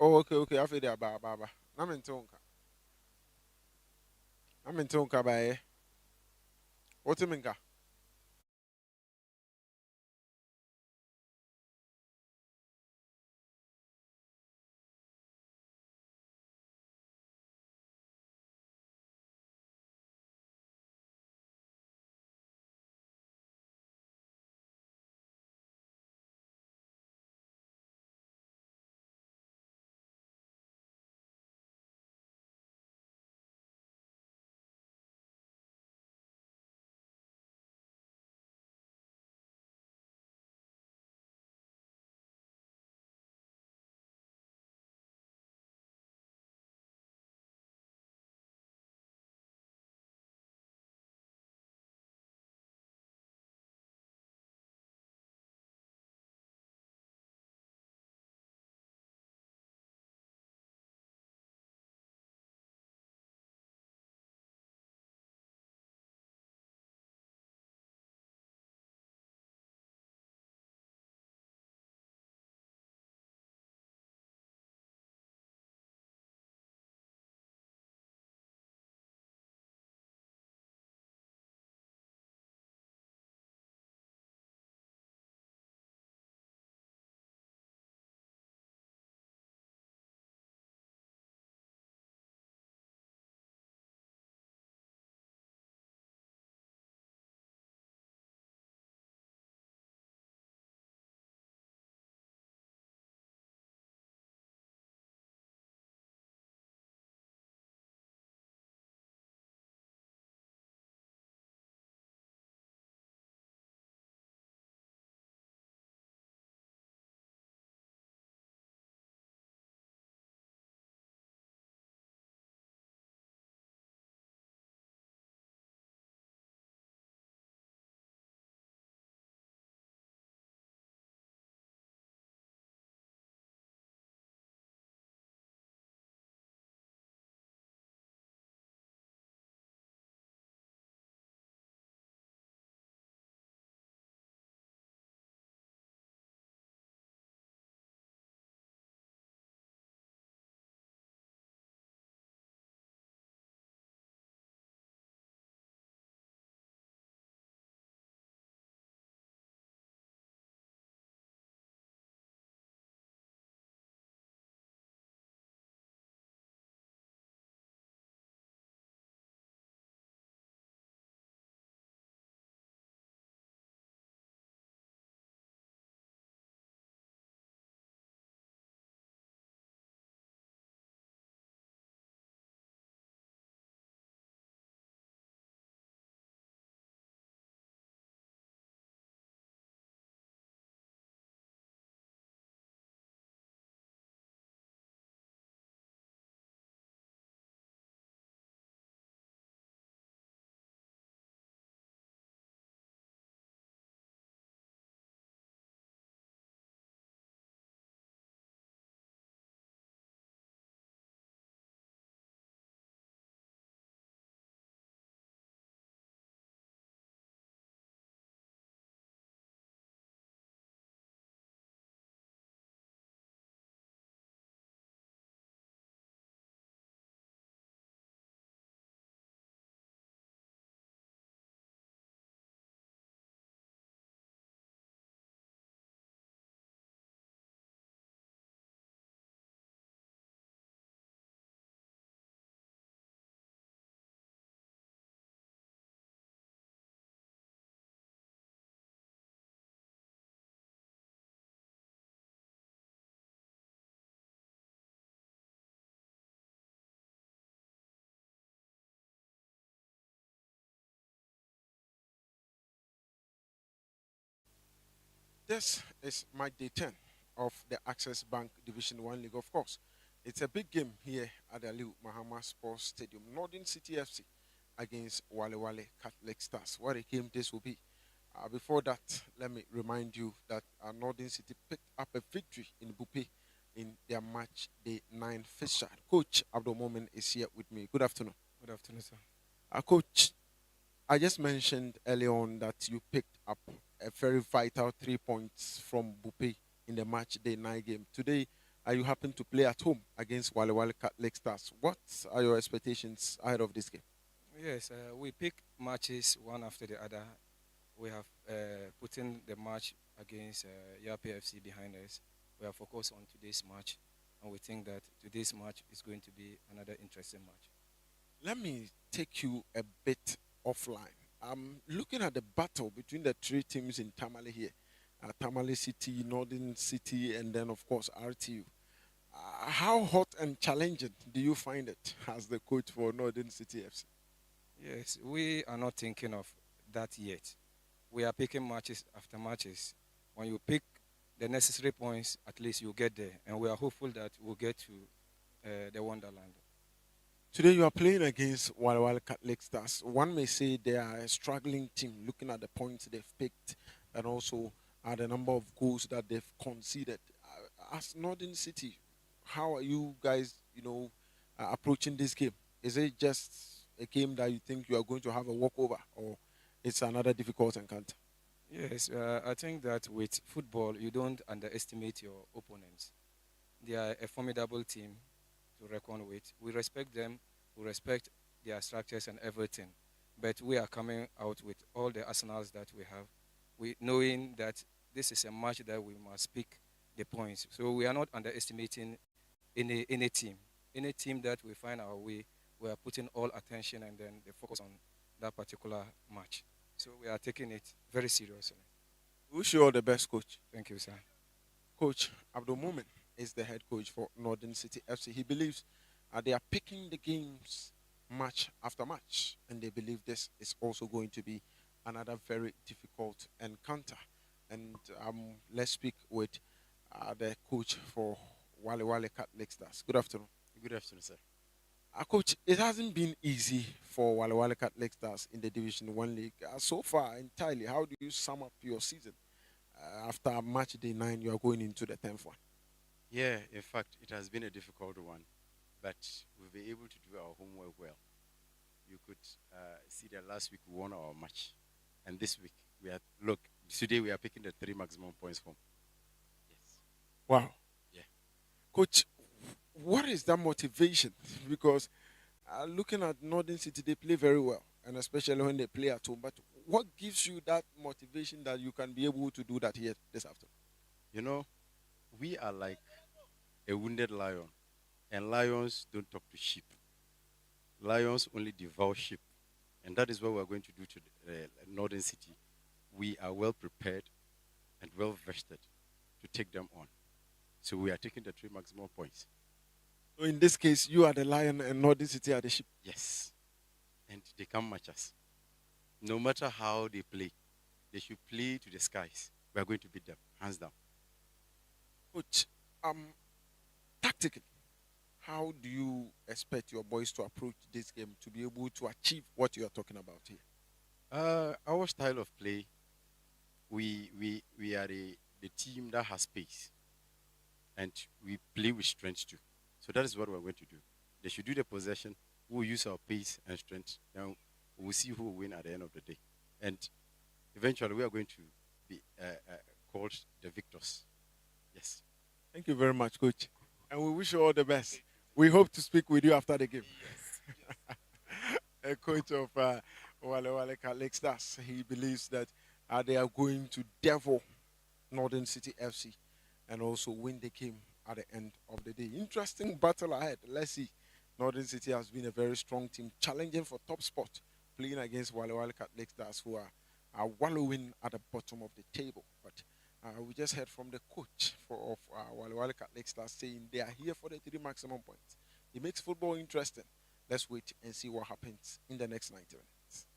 Oh, okay, okay. I feel that baba. I'm in tonka by what you mean? This is match day 10 of the Access Bank Division 1 League, of course. It's a big game here at the Aliu Mahama Sports Stadium. Northern City FC against Wale Wale Catholic Stars. What a game this will be. Before that, let me remind you that Northern City picked up a victory in Bupe in their match day 9 fixture. Coach Abdul Momin is here with me. Good afternoon. Good afternoon, sir. Coach, I just mentioned earlier on that you picked up a very vital 3 points from Bupe in the match day 9 game. Today, You happen to play at home against Wale Wale Lake Stars. What are your expectations ahead of this game? Yes, we pick matches one after the other. We have put in the match against Yapi FC behind us. We are focused on today's match, and we think that today's match is going to be another interesting match. Let me take you a bit offline. I'm looking at the battle between the three teams in Tamale here. Tamale City, Northern City, and then, of course, RTU. How hot and challenging do you find it as the coach for Northern City FC? Yes, we are not thinking of that yet. We are picking matches after matches. When you pick the necessary points, at least you get there, and we are hopeful that we'll get to the Wonderland. Today you are playing against Wale Catholic Stars. One may say they are a struggling team looking at the points they've picked and also at the number of goals that they've conceded. As Northern City, how are you guys, approaching this game? Is it just a game that you think you are going to have a walkover or it's another difficult encounter? Yes, I think that with football, you don't underestimate your opponents. They are a formidable team to reckon with. We respect them, we respect their structures and everything. But we are coming out with all the arsenals that we have, we knowing that this is a match that we must pick the points. So we are not underestimating any team. Any team that we find our way, we are putting all attention and then the focus on that particular match. So we are taking it very seriously. Wish you all the best, coach. Thank you, sir. Coach Abdul Mumin is the head coach for Northern City FC. He believes they are picking the games match after match, and they believe this is also going to be another very difficult encounter. And let's speak with the coach for Wale Wale Catholic Stars. Good afternoon. Good afternoon, sir. Coach, it hasn't been easy for Wale Wale Catholic Stars in the Division 1 League so far entirely. How do you sum up your season? After match day 9, you are going into the 10th one. Yeah, in fact, it has been a difficult one, but we've been able to do our homework well. You could see that last week we won our match, and this week today we are picking the three maximum points from. Yes. Wow. Yeah. Coach, what is that motivation? Because looking at Northern City, they play very well, and especially when they play at home. But what gives you that motivation that you can be able to do that here this afternoon? You know, we are like a wounded lion, and lions don't talk to sheep. Lions only devour sheep, and that is what we are going to do to Northern City. We are well prepared and well vested to take them on. So we are taking the three maximum points. So in this case, you are the lion and Northern City are the sheep. Yes. And they can't match us. No matter how they play, they should play to the skies. We are going to beat them, hands down. Coach, tactically, how do you expect your boys to approach this game to be able to achieve what you are talking about here? Our style of play, we are the team that has pace, and we play with strength too. So that is what we're going to do. They should do the possession. We'll use our pace and strength. Now we'll see who will win at the end of the day. And eventually we are going to be called the victors. Yes. Thank you very much, Coach. And we wish you all the best. We hope to speak with you after the game. Yes. A coach of Wale Wale Lake Stars, he believes that they are going to devil Northern City FC and also win the game at the end of the day. Interesting battle ahead. Let's see. Northern City has been a very strong team, challenging for top spot, playing against Wale Wale Lake Stars, who are wallowing at the bottom of the table. But we just heard from the coach of Wale Wale Lake Stars saying they are here for the three maximum points. It makes football interesting. Let's wait and see what happens in the next 90 minutes.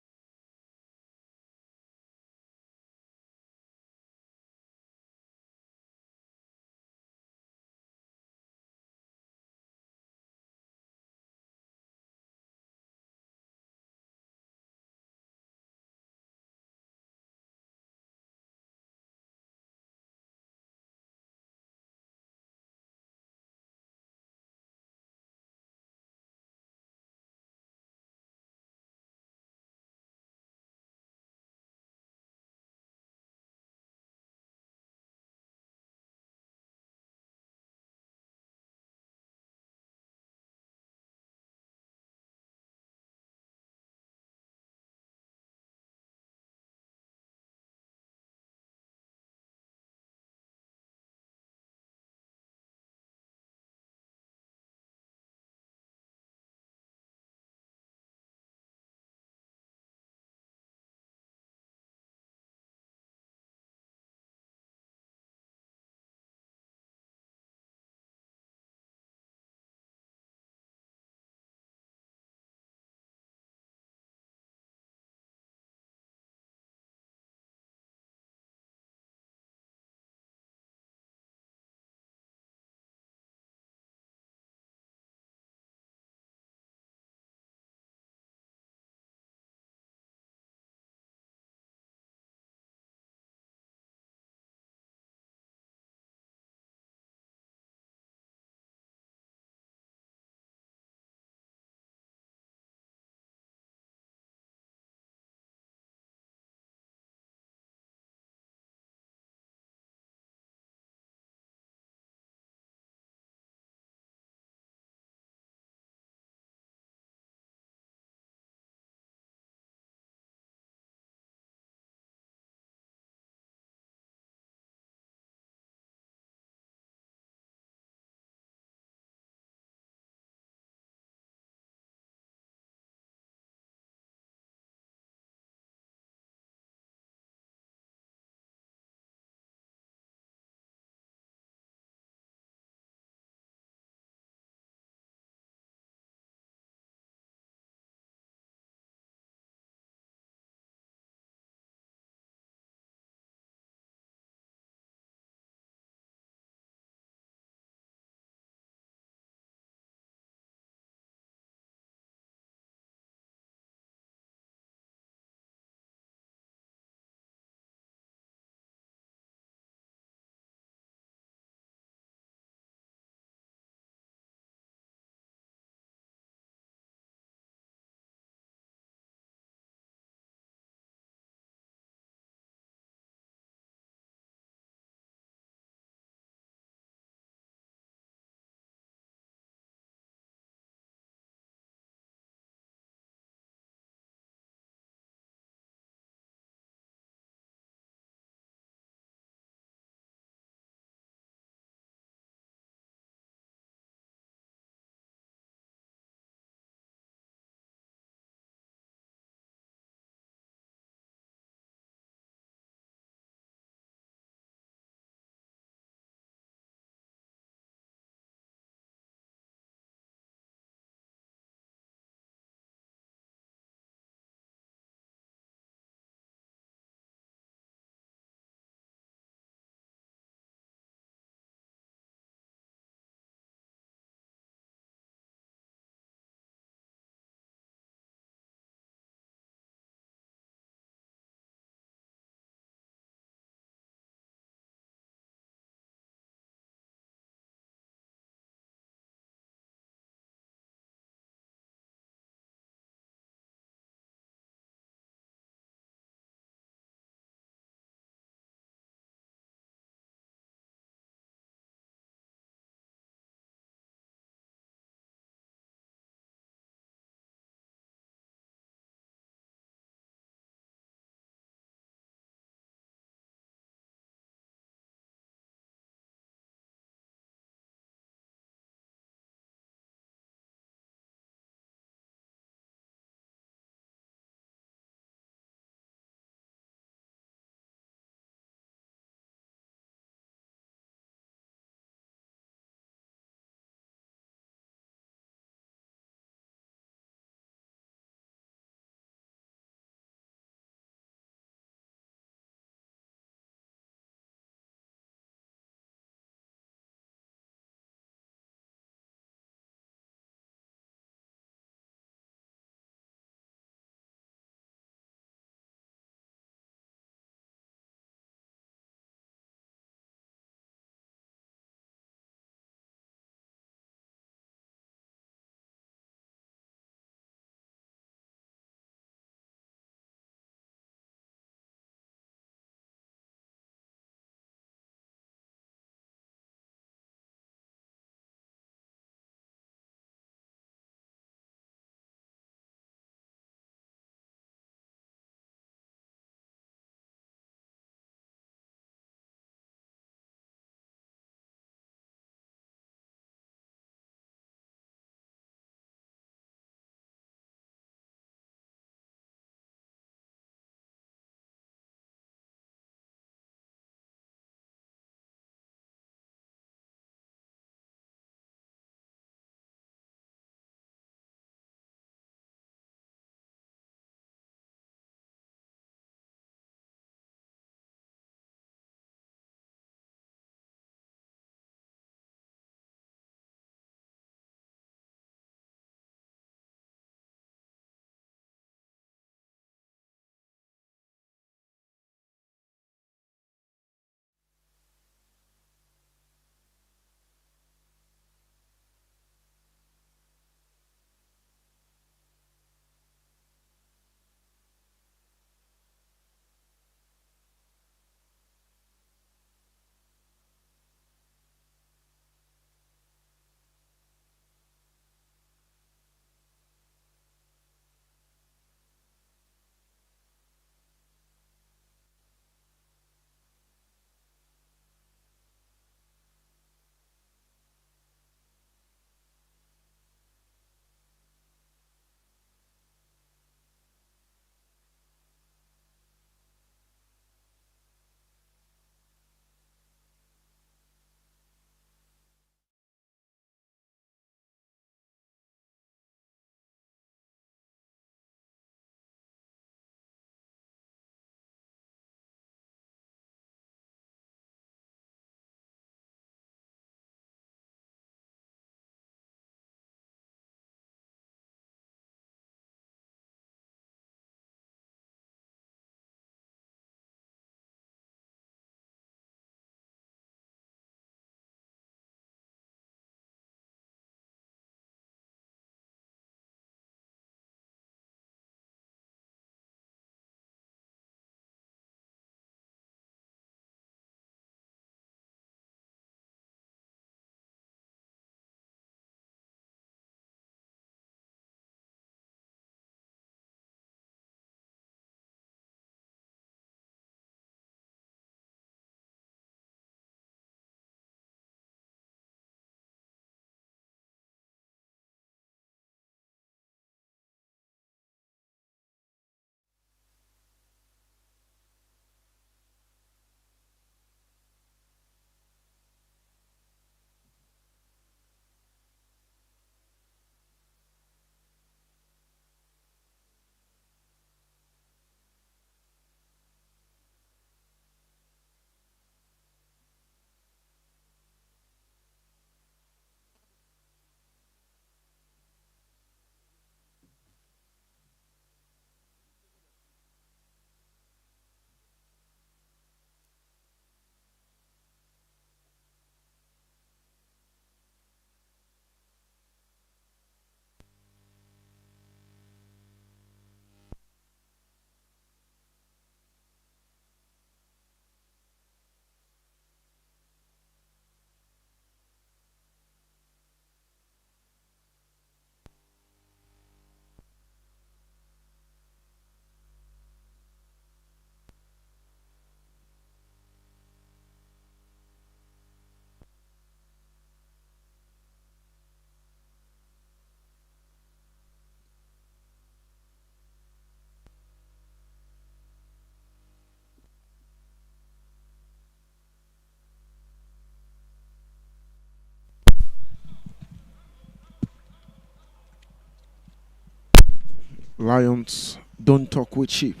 Lions don't talk with sheep.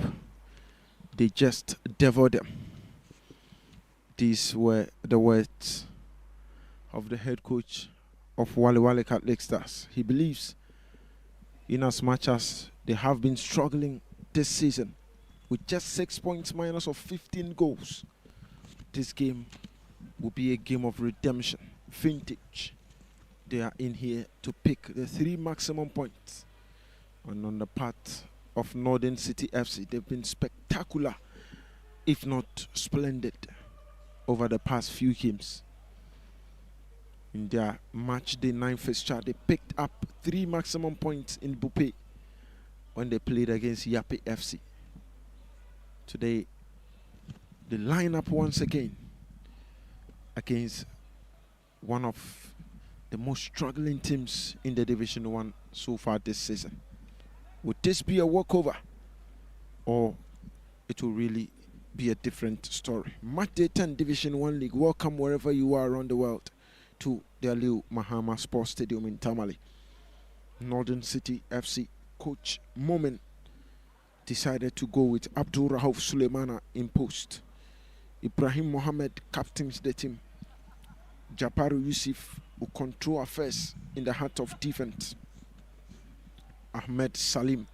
They just devour them. These were the words of the head coach of Wale Wale Catholic Stars. He believes, in as much as they have been struggling this season with just 6 points minus of 15 goals, this game will be a game of redemption, vintage. They are in here to pick the 3 maximum points. And on the part of Northern City FC, they've been spectacular, if not splendid, over the past few games. In their match day 9 fixture, they picked up 3 maximum points in Bupe when they played against Yapi FC. Today, they line up once again against one of the most struggling teams in the Division 1 so far this season. Would this be a walkover, or it will really be a different story? Match Day 10 Division 1 League. Welcome wherever you are around the world to the Aliu Mahama Sports Stadium in Tamale. Northern City FC coach Momin decided to go with Abdul Rahouf Suleimana in post. Ibrahim Mohammed captains the team. Japaru Yusuf will control affairs in the heart of defense. Ahmed Salim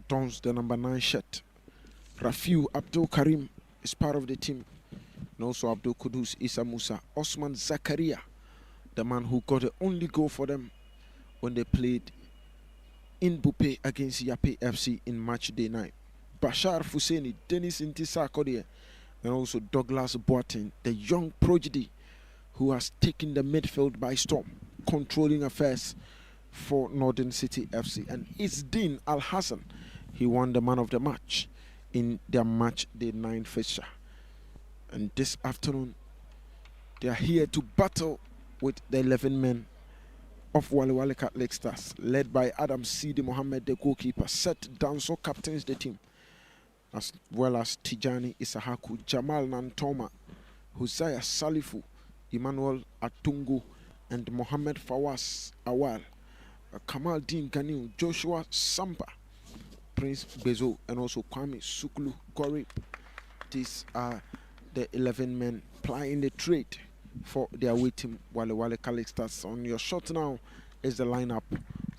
dons the number 9 shirt. Rafiu Abdul Karim is part of the team. And also Abdul Kudus Issa Musa. Osman Zakaria, the man who got the only goal for them when they played in Bupe against Yapi FC in match day 9. Bashar Fuseni, Dennis Intisa Kodie, and also Douglas Boateng, the young prodigy who has taken the midfield by storm, controlling affairs for Northern City FC. And Isdin Al Hassan, he won the man of the match in their match day 9 fixture. And this afternoon, they are here to battle with the 11 men of Wale Wale Catholic Stars, led by Adam Sidi Mohammed, the goalkeeper. Seth Danso captains the team, as well as Tijani Isahaku, Jamal Nantoma, Hosea Salifu, Emmanuel Atungu, and Mohammed Fawaz Awal, Kamal Din Ganiu, Joshua Sampa, Prince Bezo, and also Kwame Suklu Korip. These are the 11 men plying the trade for their away team, Wale Wale Catholic Stars. On your shot now is the lineup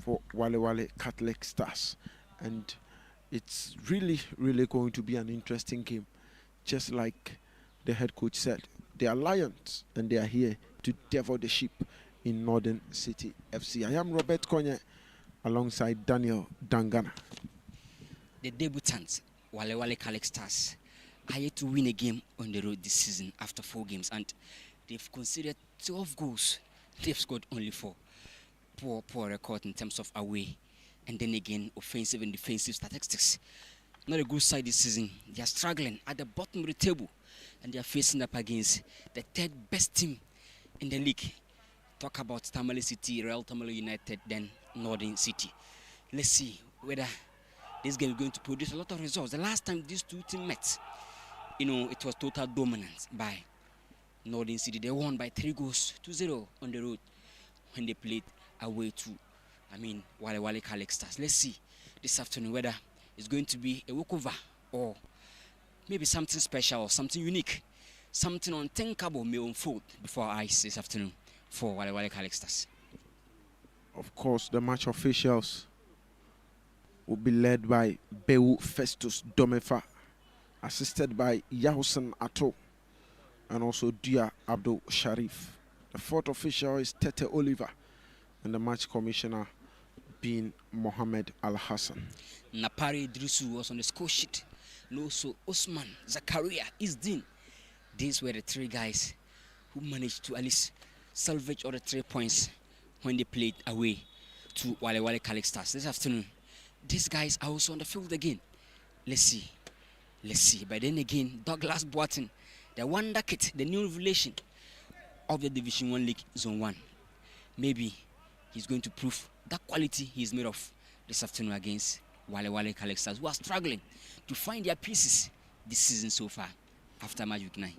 for Wale Wale Catholic Stars. And it's really, really going to be an interesting game. Just like the head coach said, they are lions and they are here to devour the sheep in Northern City FC. I am Robert Konye alongside Daniel Dangana. The debutants, Wale Wale Catholic Stars, are yet to win a game on the road this season after 4 games, and they've conceded 12 goals. They've scored only 4. Poor record in terms of away, and then again offensive and defensive statistics. Not a good side this season. They are struggling at the bottom of the table, and they are facing up against the 3rd best team in the league. Talk about Tamale City, Real Tamale United, then Northern City. Let's see whether this game is going to produce a lot of results. The last time these two teams met, it was total dominance by Northern City. They won by 3-0 on the road when they played away to, Wale Wale Catholic Stars. Let's see this afternoon whether it's going to be a walkover or maybe something special or something unique. Something unthinkable may unfold before our eyes this afternoon for Wale Wale Catholic Stars. Of course, the match officials will be led by Bewu Festus Domefa, assisted by Yahusan Ato, and also Dia Abdul Sharif. The 4th official is Tete Oliver, and the match commissioner being Mohammed Al Hassan. Napari Drisu was on the score sheet, and also Osman Zakaria Isdin. These were the 3 guys who managed to at least salvage all the 3 points when they played away to Wale Wale Catholic Stars this afternoon. These guys are also on the field again. Let's see. But then again, Douglas Boateng, the wonder kid, the new revelation of the Division 1 League Zone 1. Maybe he's going to prove that quality he's made of this afternoon against Wale Wale Catholic Stars, who are struggling to find their pieces this season so far after match week 9.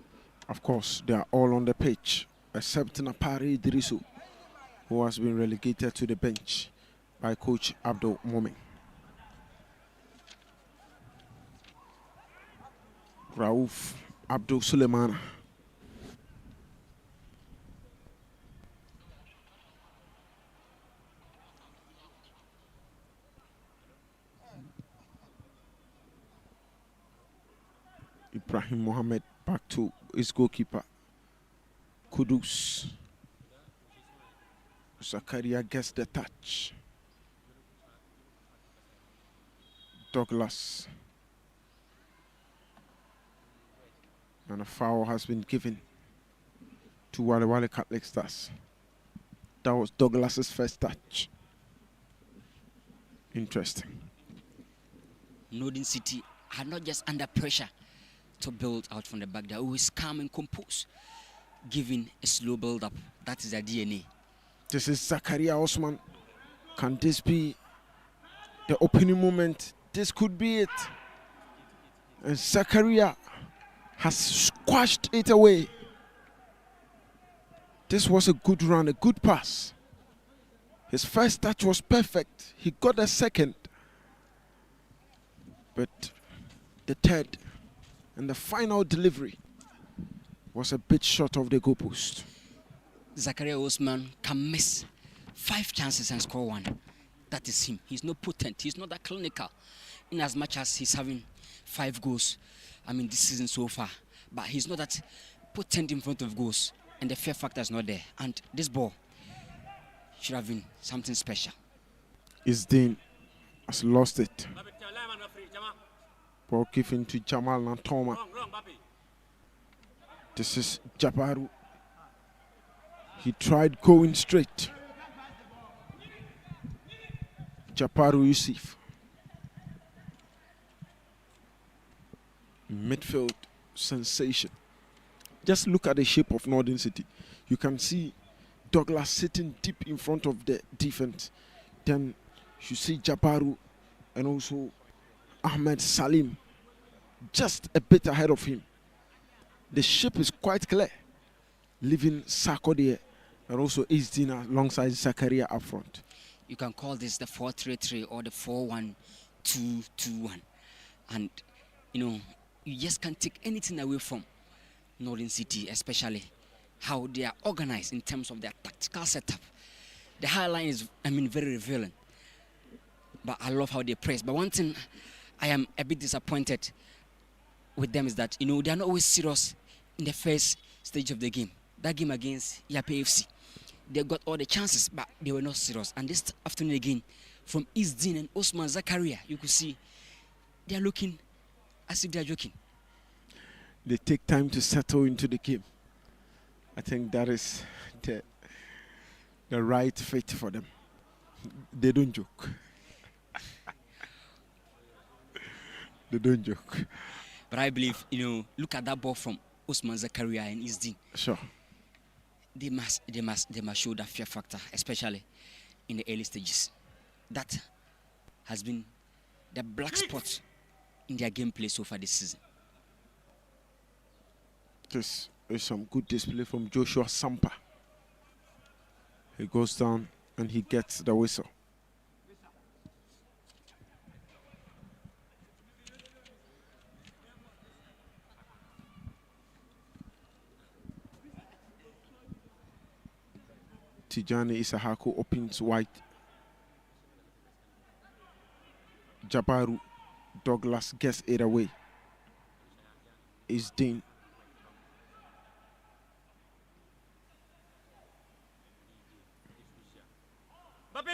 Of course, they are all on the pitch, except Napari Idrisu, who has been relegated to the bench by coach Abdul Momin. Rauf Abdul Suleiman. Ibrahim Mohammed back to his goalkeeper. Kudus. Zakaria gets the touch. Douglas. And a foul has been given to Wale Wale Catholic Stars. That was Douglas's first touch. Interesting. Northern City are not just under pressure to build out from the back. They're always calm and composed, giving a slow build-up. That is their DNA. This is Zakaria Osman. Can this be the opening moment? This could be it. And Zakaria has squashed it away. This was a good run, a good pass. His first touch was perfect. He got a second. But the third and the final delivery was a bit short of the goalpost. Zakaria Osman can miss 5 chances and score 1. That is him. He's not potent. He's not that clinical. In as much as he's having 5 goals, this season so far. But he's not that potent in front of goals. And the fear factor is not there. And this ball should have been something special. Isdin has lost it. Ball given to Jamal Nantoma. This is Jabaru. He tried going straight. Jabaru Yusuf. Midfield sensation. Just look at the shape of Northern City. You can see Douglas sitting deep in front of the defense. Then you see Jabaru and also Ahmed Salim just a bit ahead of him. The shape is quite clear, leaving Sako there and also Isdina alongside Zakaria up front. You can call this the 4-3-3 or the 4-1-2-2-1. And, you just can't take anything away from Northern City, especially how they are organized in terms of their tactical setup. The high line is, very revealing. But I love how they press. But one thing I am a bit disappointed with them is that, they are not always serious in the first stage of the game. That game against Yape FC, they got all the chances, but they were not serious. And this afternoon again, from Isdin and Osman Zakaria, you could see they are looking as if they are joking. They take time to settle into the game. I think that is the right fit for them. They don't joke. They don't joke. But I believe, look at that ball from Osman Zakaria and Isdin. Sure. They must show that fear factor, especially in the early stages. That has been the black spot in their gameplay so far this season. This is some good display from Joshua Sampa. He goes down and he gets the whistle. Tijani Isahako opens wide. Jabaru Douglas gets it away. Isdin.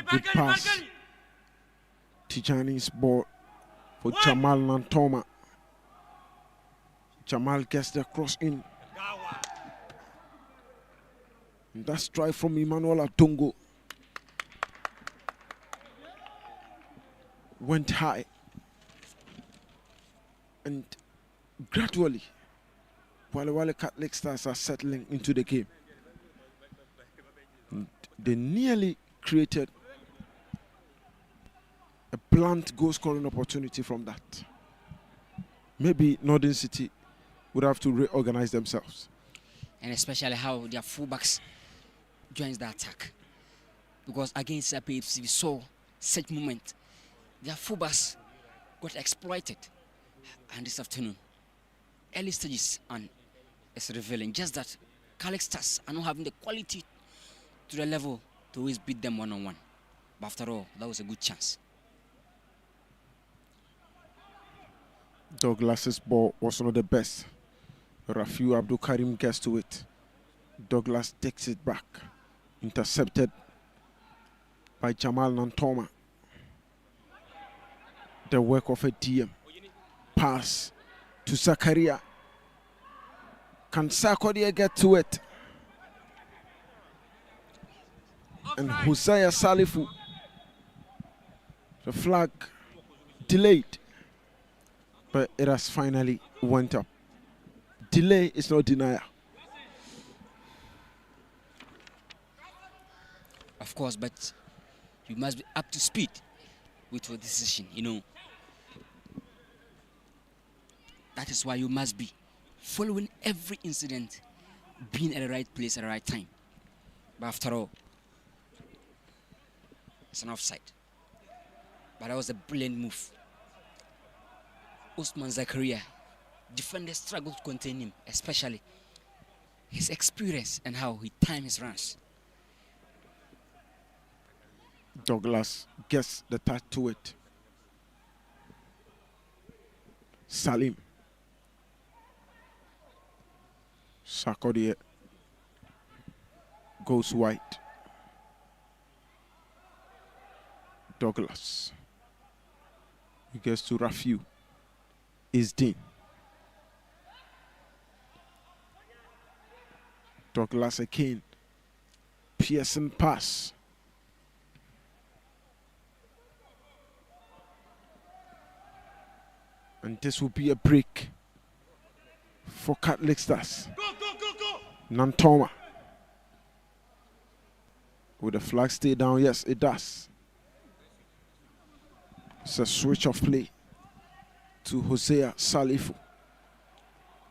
Good pass. Tijani's ball for Jamal Nantoma. Jamal gets the cross in. And that strike from Emmanuel Atongo went high. And gradually, Wale Catholic Stars are settling into the game. And they nearly created a blunt goal scoring opportunity from that. Maybe Northern City would have to reorganize themselves. And especially how their fullbacks joins the attack. Because against APFC, we saw such moment. Their fullbacks got exploited. And this afternoon, early stages and it's revealing just that Calix Stars are not having the quality to the level to always beat them one-on-one. But after all, that was a good chance. Douglas's ball was one of the best. Rafiu Abdul Karim gets to it. Douglas takes it back. Intercepted by Jamal Nantoma. The work of a DM. Pass to Zakaria. Can Sarkodie get to it? And Hosea Salifu. The flag delayed, but it has finally went up. Delay is not denial. Of course, but you must be up to speed with your decision, you know. That is why you must be following every incident, being at the right place at the right time. But after all, it's an offside. But that was a brilliant move. Osman Zakaria, defenders struggled to contain him, especially his experience and how he timed his runs. Douglas gets the touch to it. Salim. Sarkodie goes wide. Douglas. He gets to Rafiu. Isdin. Douglas again. Pearson pass. And this will be a break for Catholic Stars. Nantoma. Will the flag stay down? Yes, it does. It's a switch of play to Hosea Salifu.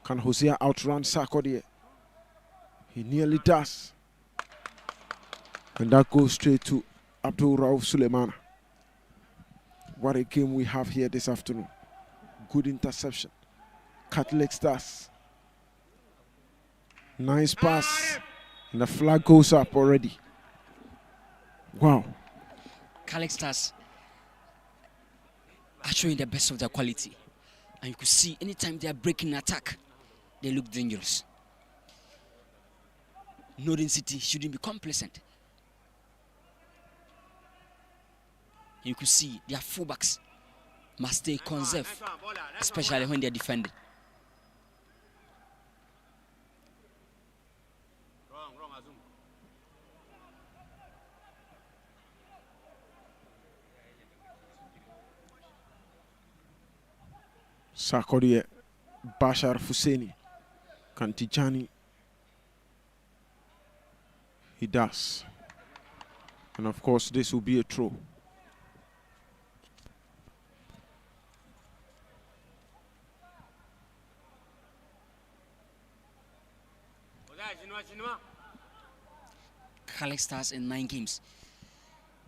Can Hosea outrun Sarkodie? He nearly does. And that goes straight to Abdul Rauf Suleimana. What a game we have here this afternoon. Good interception. Catholic Stars. Nice pass. And the flag goes up already. Wow. Calix Stars are showing the best of their quality. And you could see anytime they are breaking attack, they look dangerous. Northern City shouldn't be complacent. You could see their fullbacks must stay conserved, especially when they are defending. Sarkodie, Bashar Fuseni, Kantijani. He does. And of course, this will be a throw. Calix Stars in 9 games.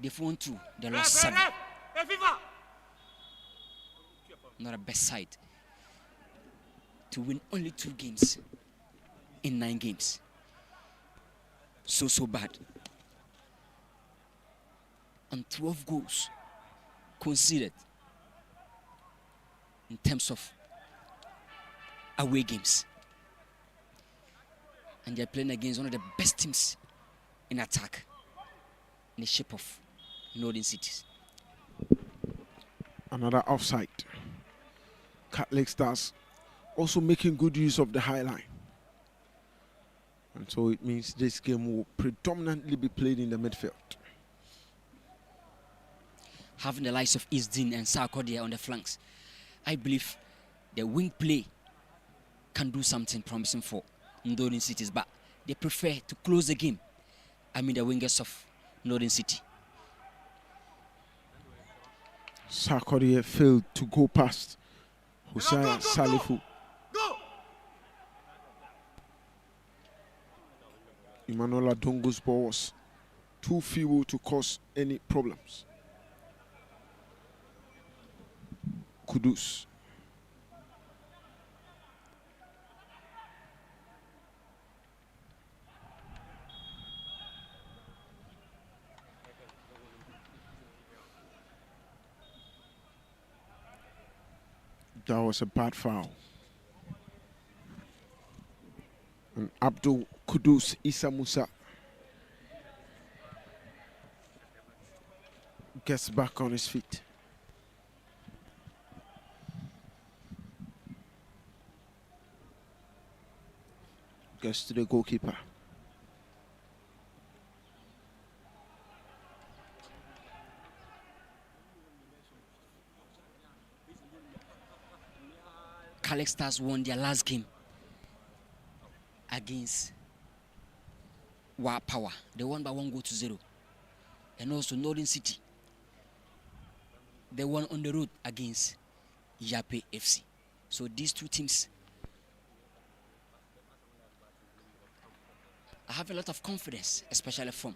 They've won 2, they lost 7. Not a best side to win only 2 games in 9 games. So bad. And 12 goals conceded in terms of away games. And they're playing against one of the best teams in attack in the shape of Northern Cities. Another offside. Catholic Stars also making good use of the high line. And so it means this game will predominantly be played in the midfield. Having the likes of Isdin and Sarkodie on the flanks, I believe the wing play can do something promising for Northern Cities, but they prefer to close the game. I mean the wingers of Northern City. Sarkodie failed to go past Hosea Salifu. Emmanuel Adongo's ball was too feeble to cause any problems. Kudus. That was a bad foul. And Abdul Kudus Issa Musa gets back on his feet. Gets to the goalkeeper. Calix Stars won their last game against Wa Power. They won by 1-0. And also Northern City, they won on the road against Yape FC. So these two teams, I have a lot of confidence, especially from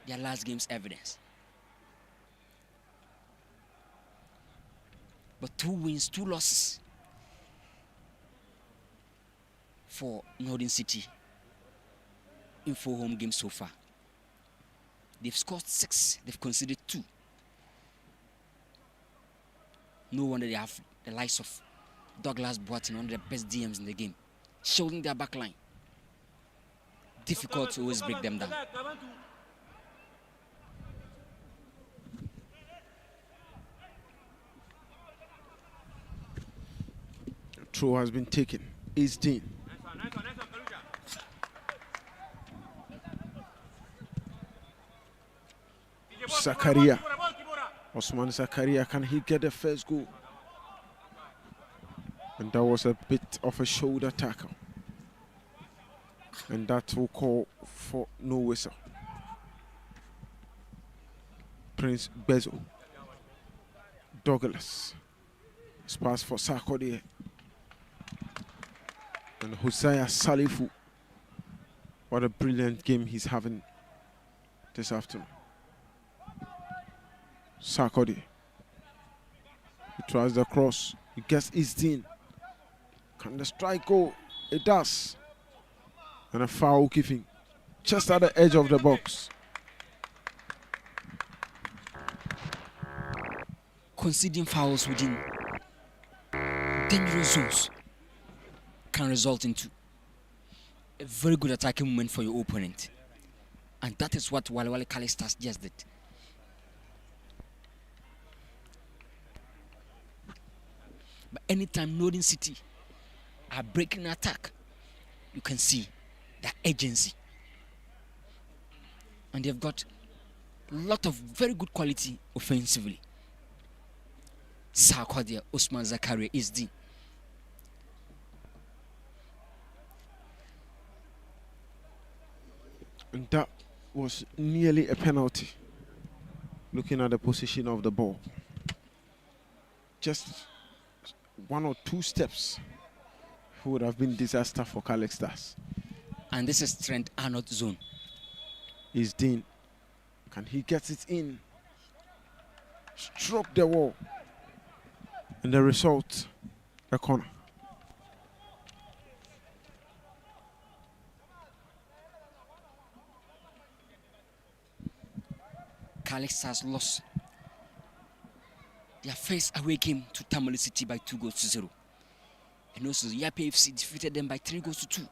their last game's evidence. But 2 wins, 2 losses for Northern City in 4 home games so far. They've scored 6, they've conceded 2. No wonder they have the likes of Douglas Boateng, one of the best DMs in the game, shielding their back line. Difficult to always break them down. Throw has been taken. Is Dean. Zakaria. Osman Zakaria, can he get the first goal? And that was a bit of a shoulder tackle. And that will call for no whistle. Prince Bezo. Douglas. It's passed for Sarkodie. And Hosea Salifu. What a brilliant game he's having this afternoon. Sarkodie. He tries the cross. He gets Isdin. Can the strike go? It does. And a foul giving just at the edge of the box. Conceding fouls within dangerous zones can result into a very good attacking moment for your opponent. And that is what Wale Wale Calix Stars just did. But anytime Northern City are breaking an attack, you can see the agency. And they've got a lot of very good quality offensively. Sarkodie, Osman Zakaria, Isdin. And that was nearly a penalty. Looking at the position of the ball. Just 1 or 2 steps would have been disaster for Calix Stars. And this is Trent Arnold's zone. Isdin. Can he get it in? Struck the wall. And the result, a corner. Calix Stars lost their first away game to Tamale City by 2-0. And also Yape FC defeated them by 3-2.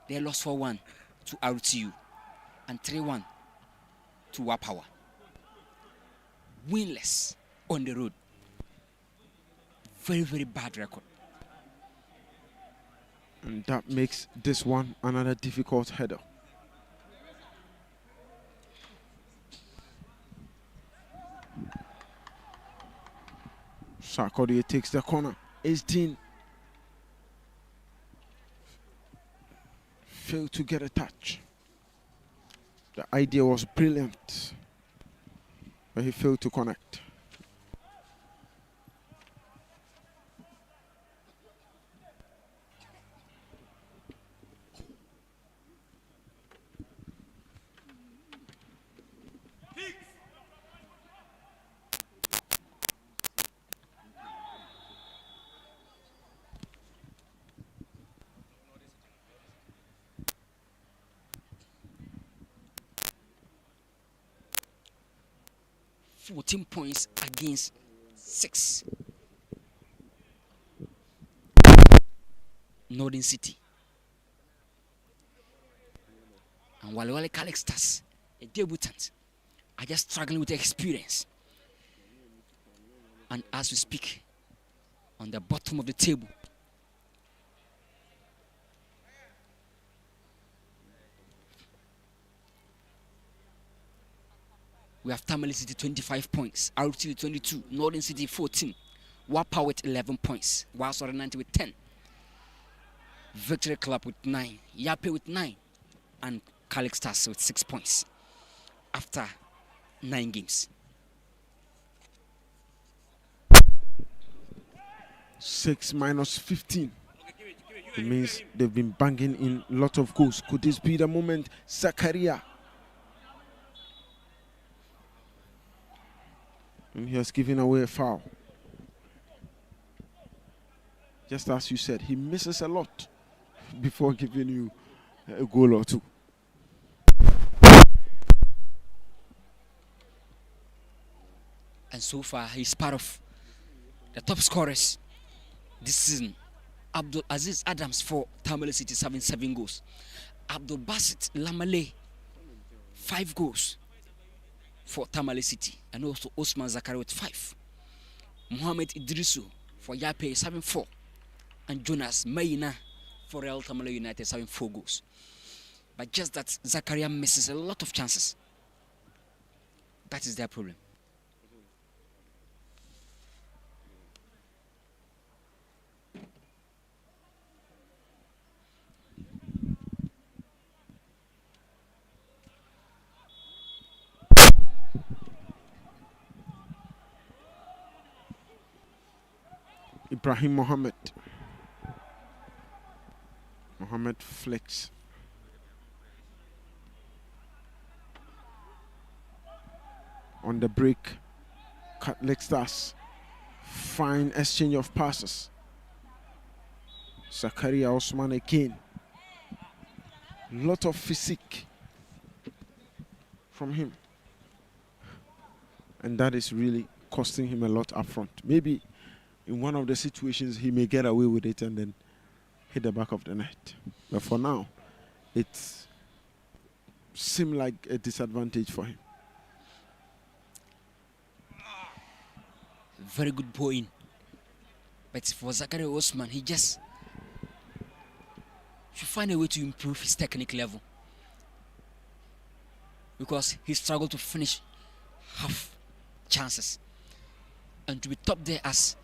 They lost 4-1 to RTU and 3-1 to Wapawa. Winless on the road. Very, very bad record. And that makes this one another difficult header. Sarkodie takes the corner. 18. Failed to get a touch. The idea was brilliant, but he failed to connect. .14 points against 6 Northern City. And Wale Wale Calix Stars, a debutant, are just struggling with experience. And as we speak, on the bottom of the table, we have Tamale City 25 points, RT 22, Northern City 14, Wapa with 11 points, Wasore 90 with 10, Victory Club with 9, Yape with 9, and Calix Stars with 6 points after 9 games. 6 minus 15. It means they've been banging in a lot of goals. Could this be the moment? Zakaria. And he has given away a foul. Just as you said, he misses a lot before giving you a goal or two. And so far, he's part of the top scorers this season. Abdul Aziz Adams for Tamale City, 7 goals. Abdul Basit Lamale, 5 goals for Tamale City. And also Osman Zakari with 5. Mohamed Idrisu for Yape, 7-4. And Jonas Mayina for Real Tamale United, 4 goals. But just that Zakaria misses a lot of chances. That is their problem. Ibrahim Mohammed. Mohammed flicks. On the break, Catholic Stars. Fine exchange of passes. Zakaria Osman again. Lot of physique from him. And that is really costing him a lot up front. Maybe in one of the situations he may get away with it and then hit the back of the net. But for now, it seemed like a disadvantage for him. Very good ball in. But for Zakaria Osman, he just should find a way to improve his technique level. Because he struggled to finish half chances. And to be top there as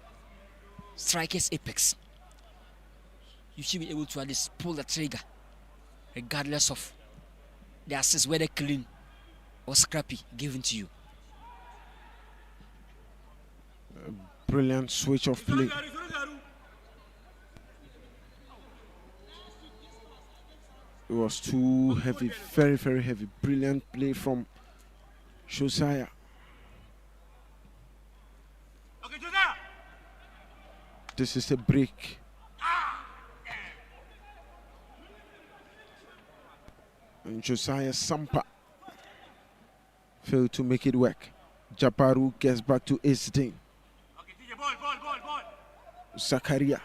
strikers apex, you should be able to at least pull the trigger regardless of the assist, whether clean or scrappy, given to you. Brilliant switch of play. It was too heavy, very, very heavy. Brilliant play from Josiah. This is a break. And Josiah Sampa failed to make it work. Japaru gets back to Isdin. Zakaria.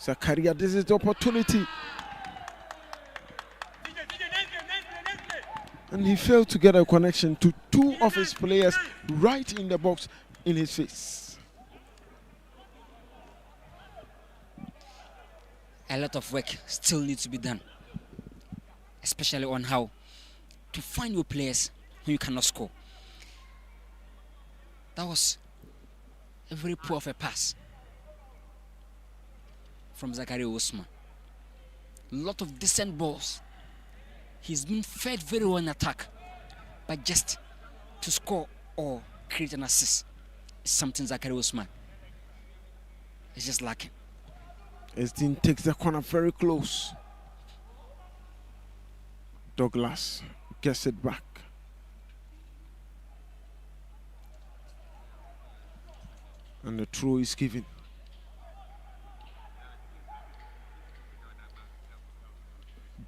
Zakaria, this is the opportunity. And he failed to get a connection to 2 of his players right in the box in his face. A lot of work still needs to be done, especially on how to find your players who you cannot score. That was a very poor of a pass from Zakaria Osman. A lot of decent balls. He's been fed very well in attack, but just to score or create an assist is something Zakaria Osman is just lacking. Esdin takes the corner very close. Douglas gets it back. And the throw is given.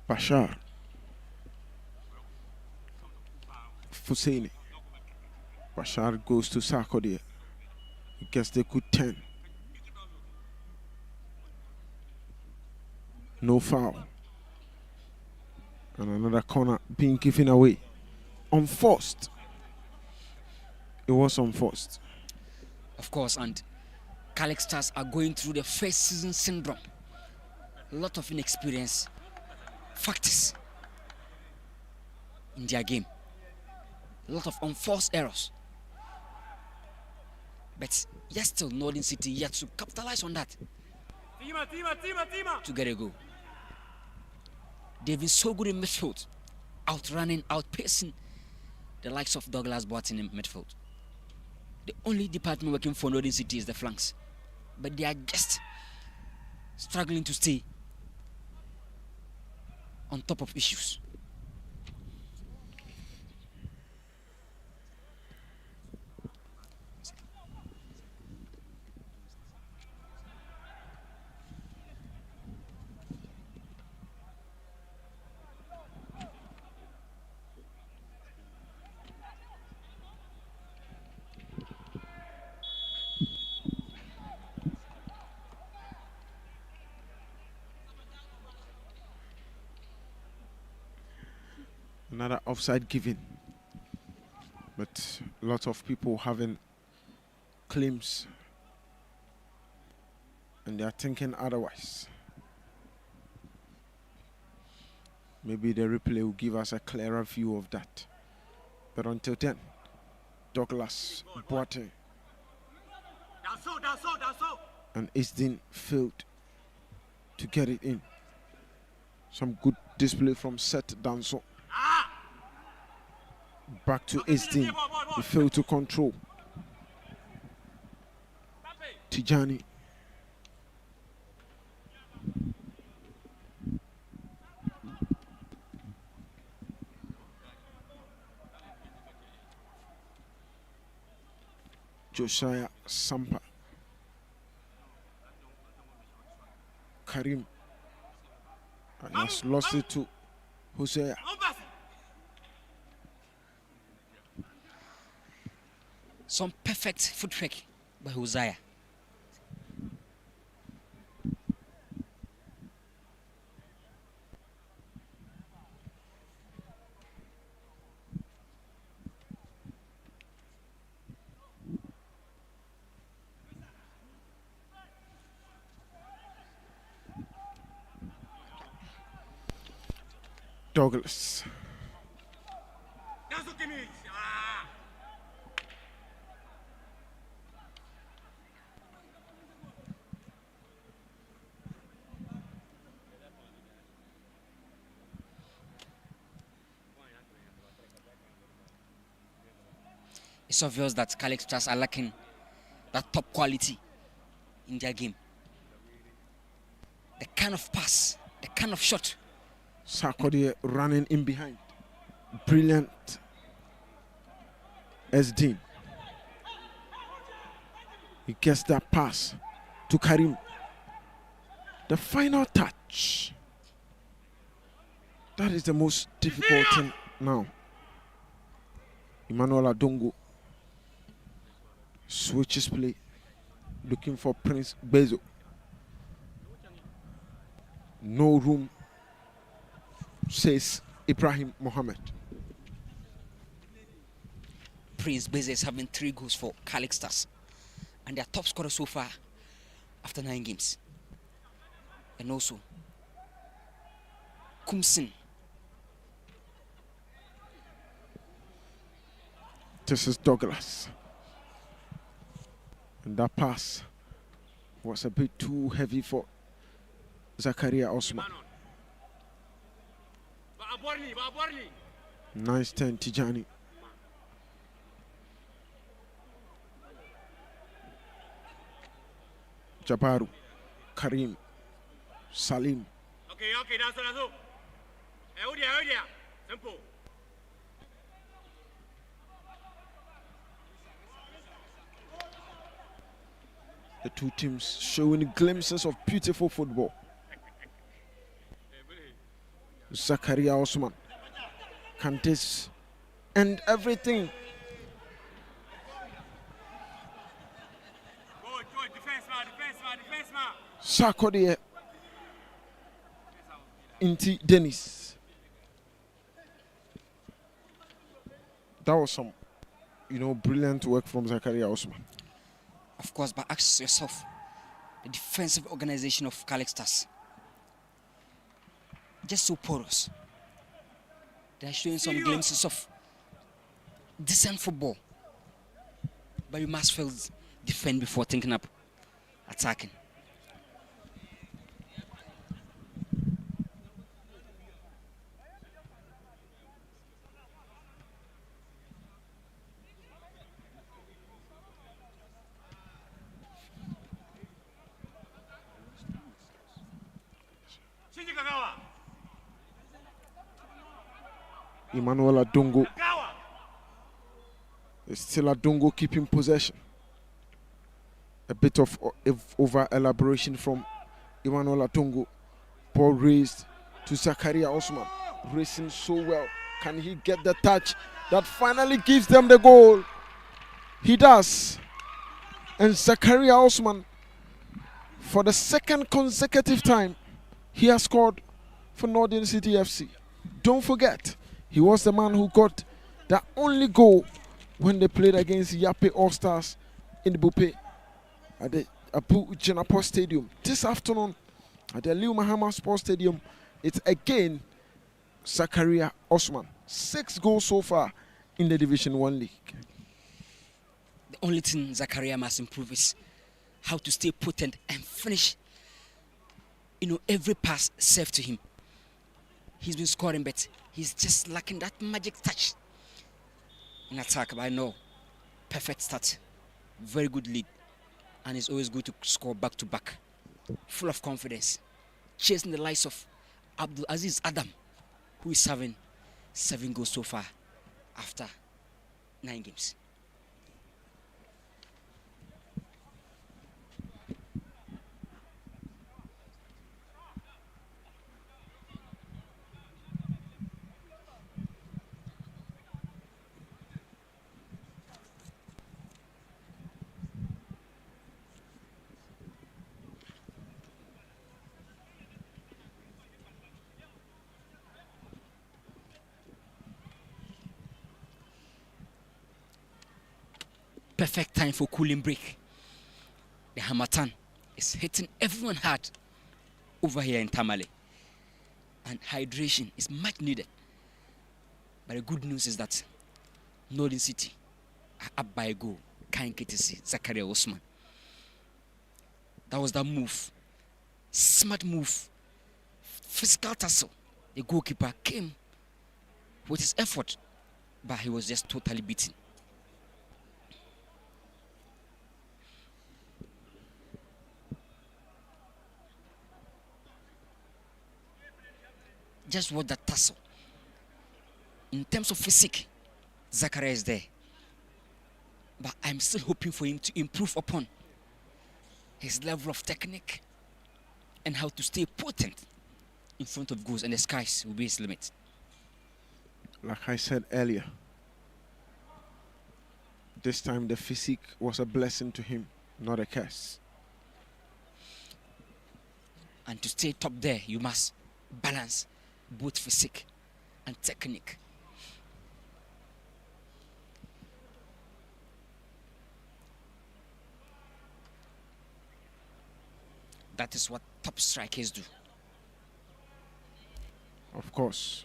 Bashar. Husseini. Bashar goes to Sarkodie. He gets the good 10. No foul. And another corner being given away. Unforced. It was unforced. Of course, and Calix Stars are going through the first season syndrome. A lot of inexperience, factors in their game. A lot of unforced errors. But yet still Northern City yet to capitalize on that. To get a goal. They've been so good in midfield, outrunning, outpacing the likes of Douglas Boatin in midfield. The only department working for Northern City is the flanks. But they are just struggling to stay on top of issues. Another offside given. But a lot of people having claims. And they are thinking otherwise. Maybe the replay will give us a clearer view of that. But until then, Douglas Boatin and Isdin failed to get it in. Some good display from Seth Danso. Back to Isdin. He failed to control. Tijani. Josiah Sampa. Karim. And he has lost it to Hosea. Some perfect footwork by Hosea. Douglas. It's obvious that Calix Stars are lacking that top quality in their game. The kind of pass, the kind of shot. Sarkodie running in behind. Brilliant SD. He gets that pass to Karim. The final touch. That is the most difficult thing now. Emmanuel Adongo switches play, looking for Prince Bezo. No room, says Ibrahim Mohammed. Prince Bezo is having 3 goals for Calix Stars, and their top scorer so far after 9 games. And also Kumsin. This is Douglas. And that pass was a bit too heavy for Zakaria Osman. Nice turn, Tijani. Jabaru, Karim, Salim. Okay, that's all. Simple. The two teams showing glimpses of beautiful football. Zakaria Osman. Can this end everything? Good. Defense man. Sarkodie Inti Dennis. That was some, brilliant work from Zakaria Osman. Of course, but ask yourself, the defensive organization of Calix Stars, just so porous. They're showing some glimpses of decent football. But you must first defend before thinking up attacking. Emmanuel Adungo. It's still Adungo keeping possession. A bit of over elaboration from Emmanuel Adungo. Ball raised to Zakaria Osman. Racing so well. Can he get the touch that finally gives them the goal? He does. And Zakaria Osman, for the second consecutive time, he has scored for Northern City FC. Don't forget, he was the man who got the only goal when they played against Yape All-Stars in the Bupe at the Abu Jinapo Stadium. This afternoon at the Liu Mahama Sports Stadium, it's again Zakaria Osman. 6 goals so far in the Division 1 league. The only thing Zakaria must improve is how to stay potent and finish, every pass served to him. He's been scoring, but he's just lacking that magic touch in attack. But I know, perfect start, very good lead, and it's always good to score back to back. Full of confidence, chasing the likes of Abdul Aziz Adam, who is having 7 goals so far after 9 games. Perfect time for cooling break. The Hamatan is hitting everyone hard over here in Tamale, and hydration is much needed. But the good news is that Northern City are up by a goal. Kind KTC, Zakaria Osman. That was that move. Smart move. Physical tussle. The goalkeeper came with his effort, but he was just totally beaten. Just watch that tussle. In terms of physique, Zakaria is there. But I'm still hoping for him to improve upon his level of technique and how to stay potent in front of goals, and the skies will be his limit. Like I said earlier, this time the physique was a blessing to him, not a curse. And to stay top there, you must balance both physique and technique. That is what top strikers do. Of course.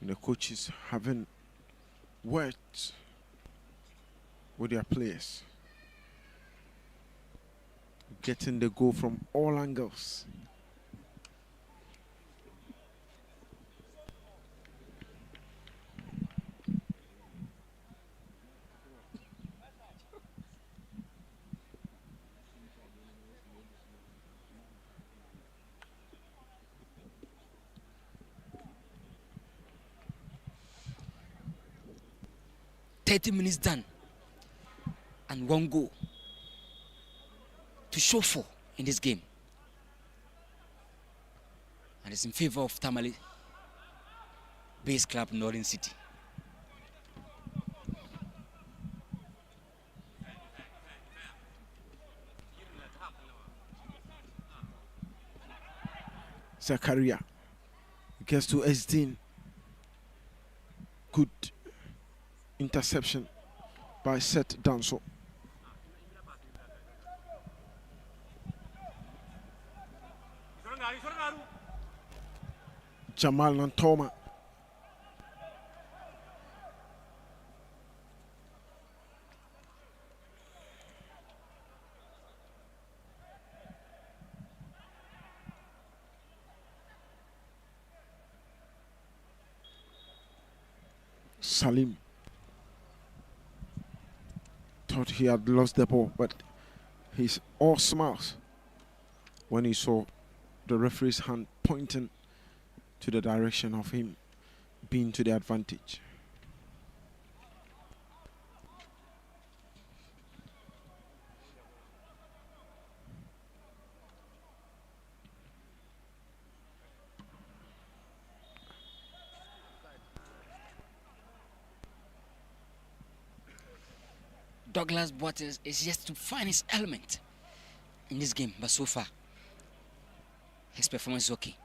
The coaches haven't worked with their players, getting the goal from all angles. Minutes done, and 1 goal to show for in this game, and it's in favor of Tamale base club Northern City. Zakaria gets to Esdin. Good interception by Seth Danso. Jamal Nantoma. Salim thought he had lost the ball, but he's all smiles when he saw the referee's hand pointing to the direction of him being to the advantage. Douglas Boates is yet to find his element in this game, but so far his performance is okay.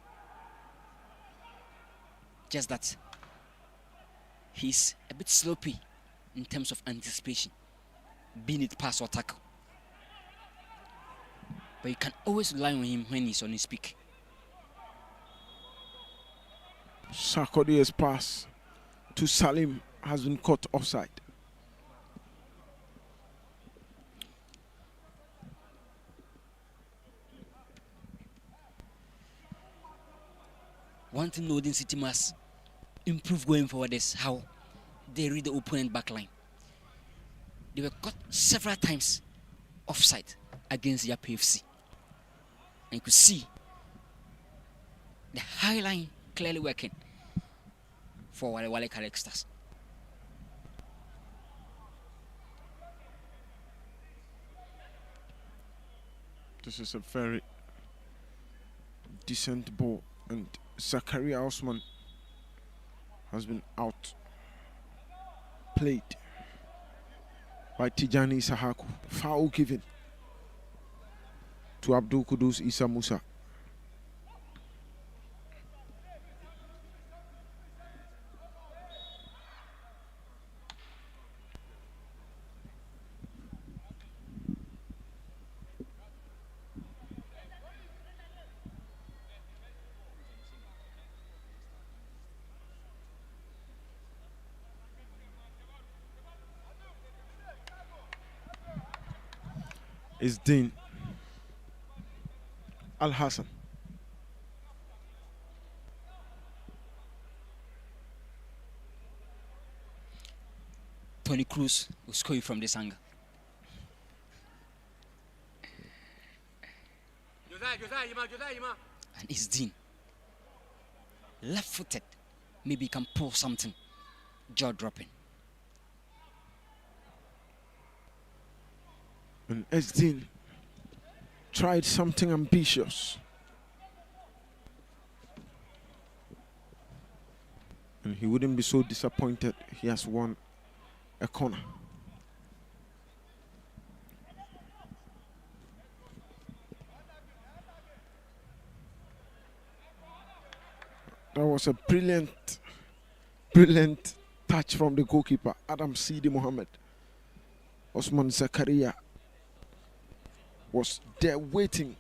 Just that he's a bit sloppy in terms of anticipation, being it pass or tackle. But you can always rely on him when he's on his peak. Sarkodie's pass to Salim has been caught offside. One thing Northern City must improve going forward is how they read the opponent backline. They were caught several times offside against the PFC. And you could see the high line clearly working for Wale Wale Characters. This is a very decent ball, and Zakaria Osman has been out played by Tijani Sahaku. Foul given to Abdul Kudus Isa Musa. Is Dean Al Hassan. Tony Cruz will score you from this angle. And it's Dean. Left-footed. Maybe he can pull something. Jaw dropping. And Esdin tried something ambitious. And he wouldn't be so disappointed. He has won a corner. That was a brilliant touch from the goalkeeper, Adam Sidi Mohammed. Osman Zakaria was there waiting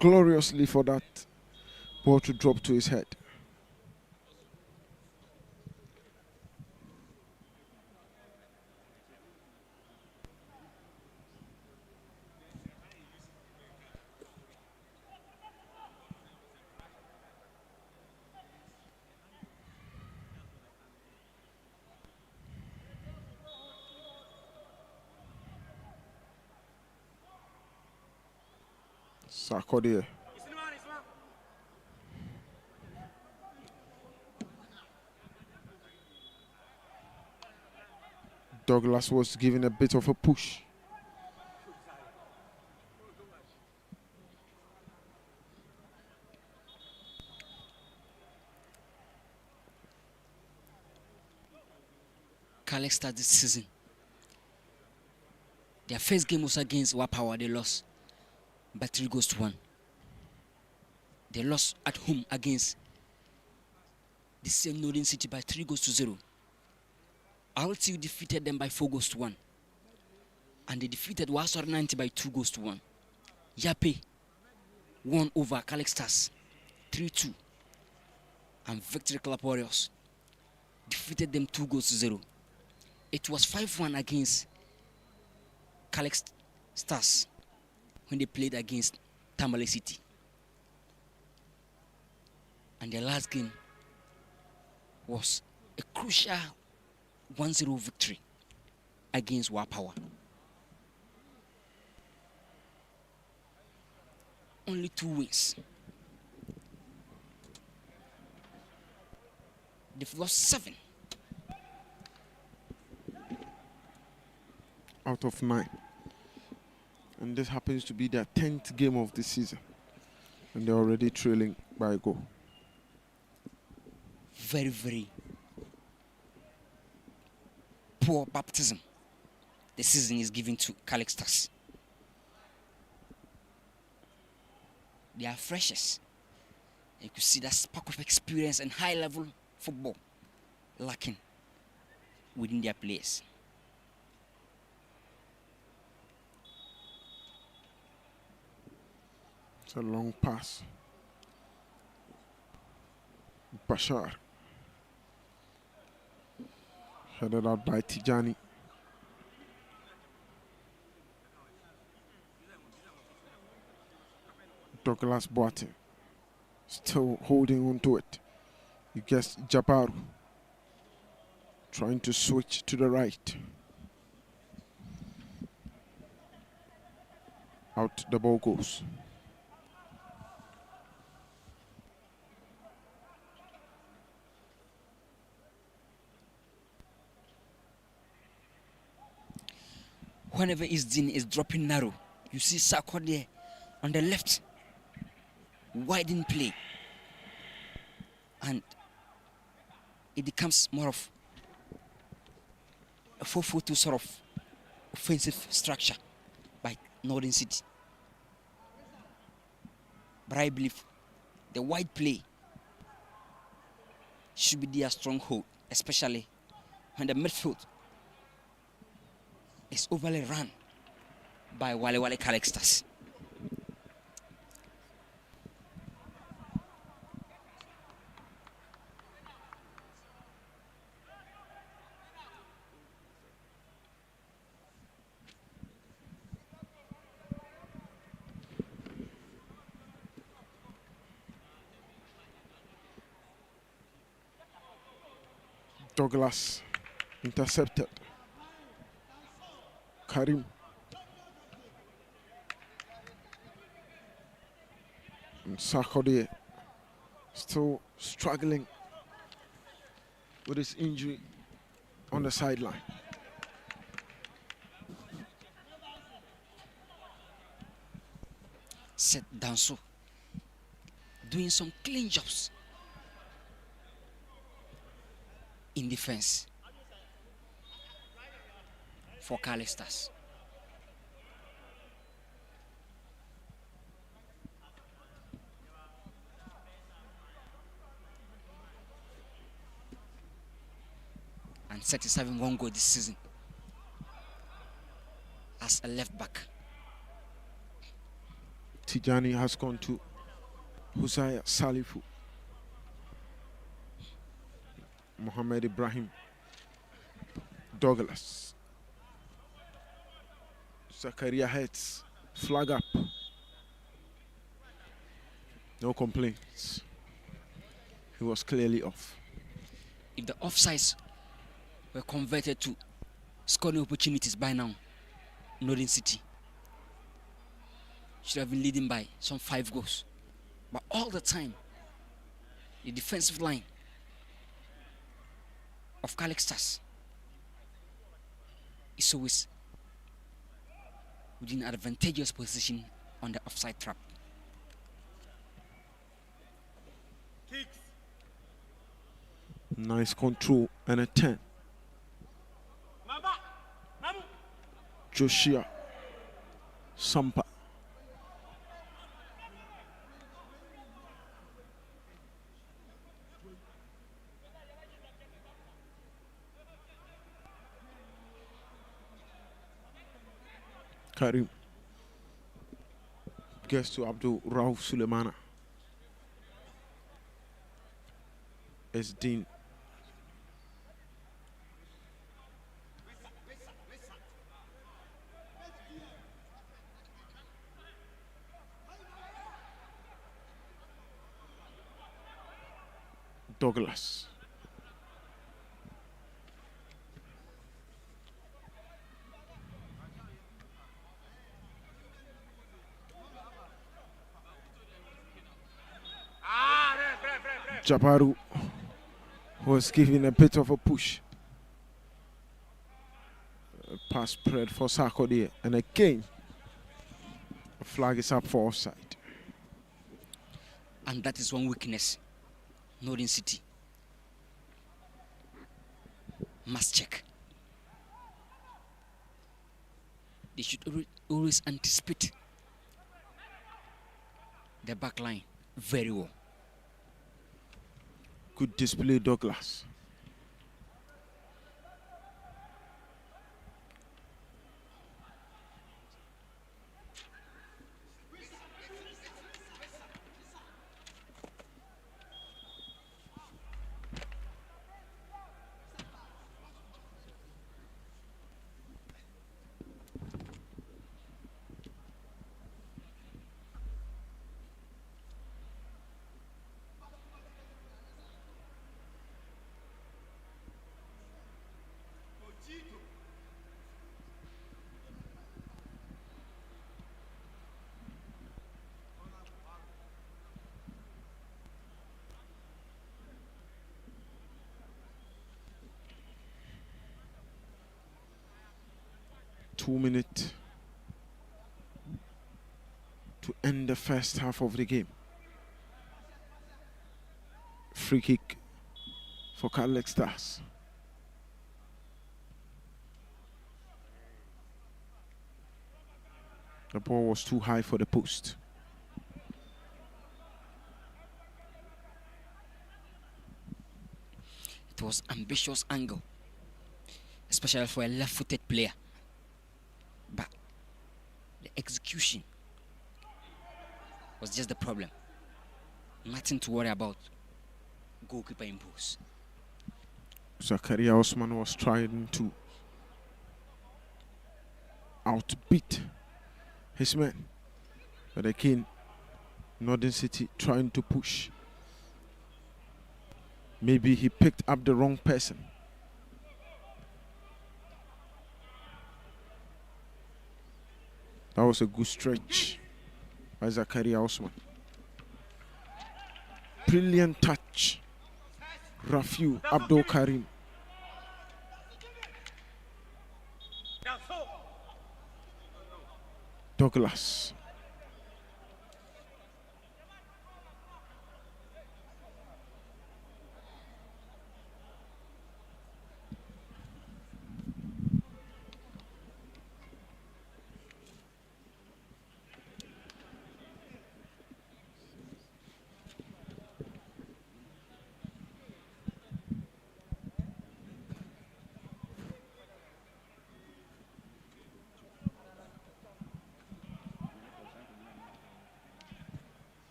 gloriously for that ball to drop to his head. Sarkodie. Douglas was given a bit of a push. Calais started this season. Their first game was against Wapawa. They lost by 3-1. They lost at home against the same Northern City by 3-0. RLTU defeated them by 4-1. And they defeated Wasor 90 by 2-1. Yape won over Calix Stars 3-2. And Victory Club Warriors defeated them 2-0. It was 5-1 against Calix Stars when they played against Tamale City. And their last game was a crucial 1-0 victory against Wapawa. Only 2 wins. They've lost 7 out of 9. And this happens to be their 10th game of the season. And they're already trailing by a goal. Very, very poor baptism the season is giving to Calix Stars. They are freshers. You could see that spark of experience and high-level football lacking within their players. It's a long pass. Bashar. Headed out by Tijani. Douglas Boateng still holding on to it. He gets Jabaru trying to switch to the right. Out the ball goes. Whenever Isdin is dropping narrow, you see Sako there on the left, widen play, and it becomes more of a 4-4-2 sort of offensive structure by Northern City. But I believe the wide play should be their stronghold, especially when the midfield is overly run by Wale Wale Calix Stars. Douglas intercepted. Karim. And Sarkodie still struggling with his injury on the sideline. Set Danso doing some clean jobs in defense for Calix Stars. And Set is having 1 goal this season as a left back. Tijani has gone to Husaya Salifu. Mohamed Ibrahim. Douglas. Zakaria heads. Flag up. No complaints. He was clearly off. If the offsides were converted to scoring opportunities by now, Northern City should have been leading by some 5 goals. But all the time, the defensive line of Calix Stars is always within an advantageous position on the offside trap. Kicks. Nice control and a 10. Mamba. Mamu. Joshua Sampa. Karim gets to Abdul Rauf Sulemana. It's Dean. Douglas. Jabaru was given a bit of a push. A pass spread for Sarkodie, and again, a flag is up for offside. And that is one weakness. Northern City must check. They should always anticipate the back line very well. Good display, Douglas. Two minutes to end the first half of the game. Free kick for Cadillac Stars. The ball was too high for the post. It was ambitious angle, especially for a left-footed player. But the execution was just the problem. Nothing to worry about. Goalkeeper impose. Zakaria Osman was trying to outbeat his men. But again, Northern City trying to push. Maybe he picked up the wrong person. That was a good stretch by Zakaria Osman. Brilliant touch. Rafiu Abdul Karim. Douglas.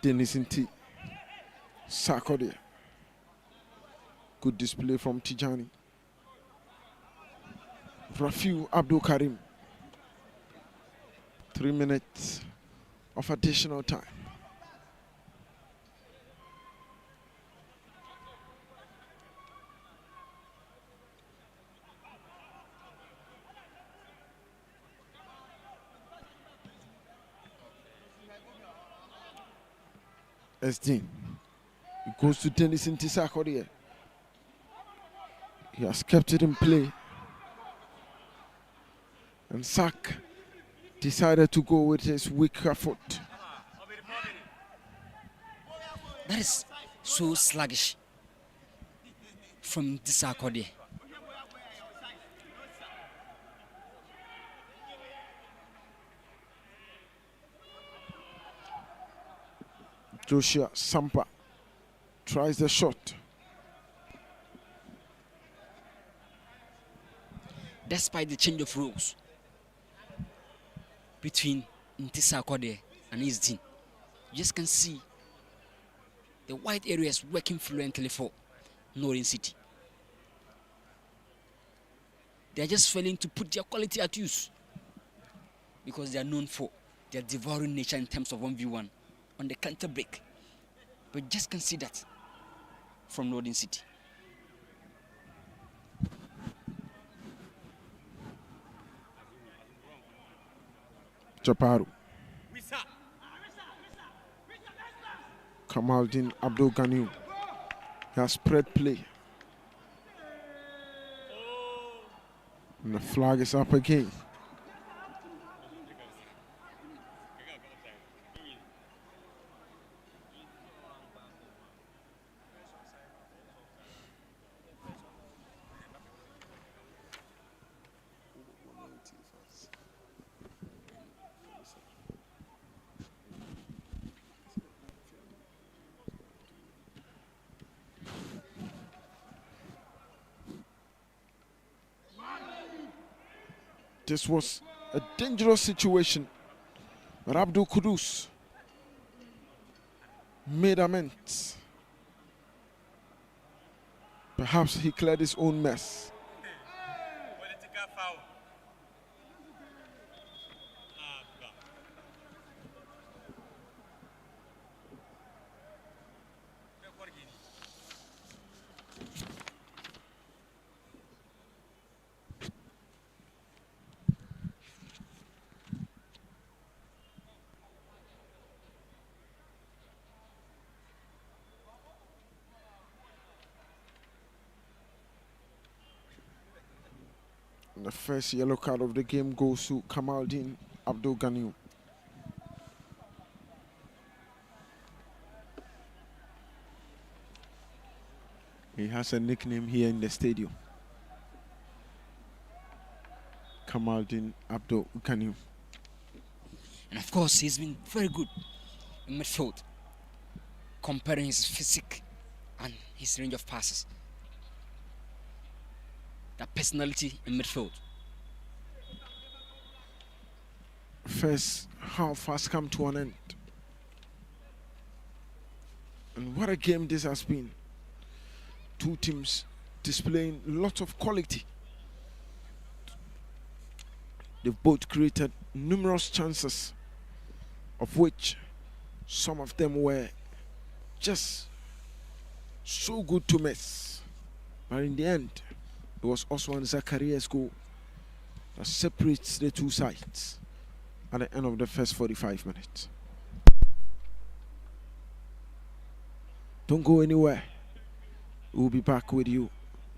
Dennis Inti. Sarkodie. Good display from Tijani. Rafiu Abdul Karim. 3 minutes of additional time. Esdin. It goes to Dennis Inti. He has kept it in play. And Sak decided to go with his weaker foot. That is so sluggish from Disakode. Joshua Sampa tries the shot. despite the change of roles between Ntisa Kode and his team. You just can see the white areas working fluently for Northern City. They are just failing to put their quality at use because they are known for their devouring nature in terms of 1v1 on the counter break. But just can see that from Northern City. Chaparu. Kamaldin Abdul Ganiu. He has spread play. And the flag is up again. This was a dangerous situation, but Abdul Kudus made amends. Perhaps he cleared his own mess. Political foul. And the first yellow card of the game goes to Kamaldin Abdul Ganiu. He has a nickname here in the stadium. Kamaldin Abdul Ganiu. And of course, he's been very good in midfield, comparing his physique and his range of passes. That personality in midfield. First half has come to an end. And what a game this has been. Two teams displaying lots of quality. They've both created numerous chances, of which some of them were just so good to miss. But in the end, it was Osman Zakaria's goal that separates the two sides at the end of the first 45 minutes. Don't go anywhere. We'll be back with you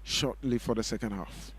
shortly for the second half.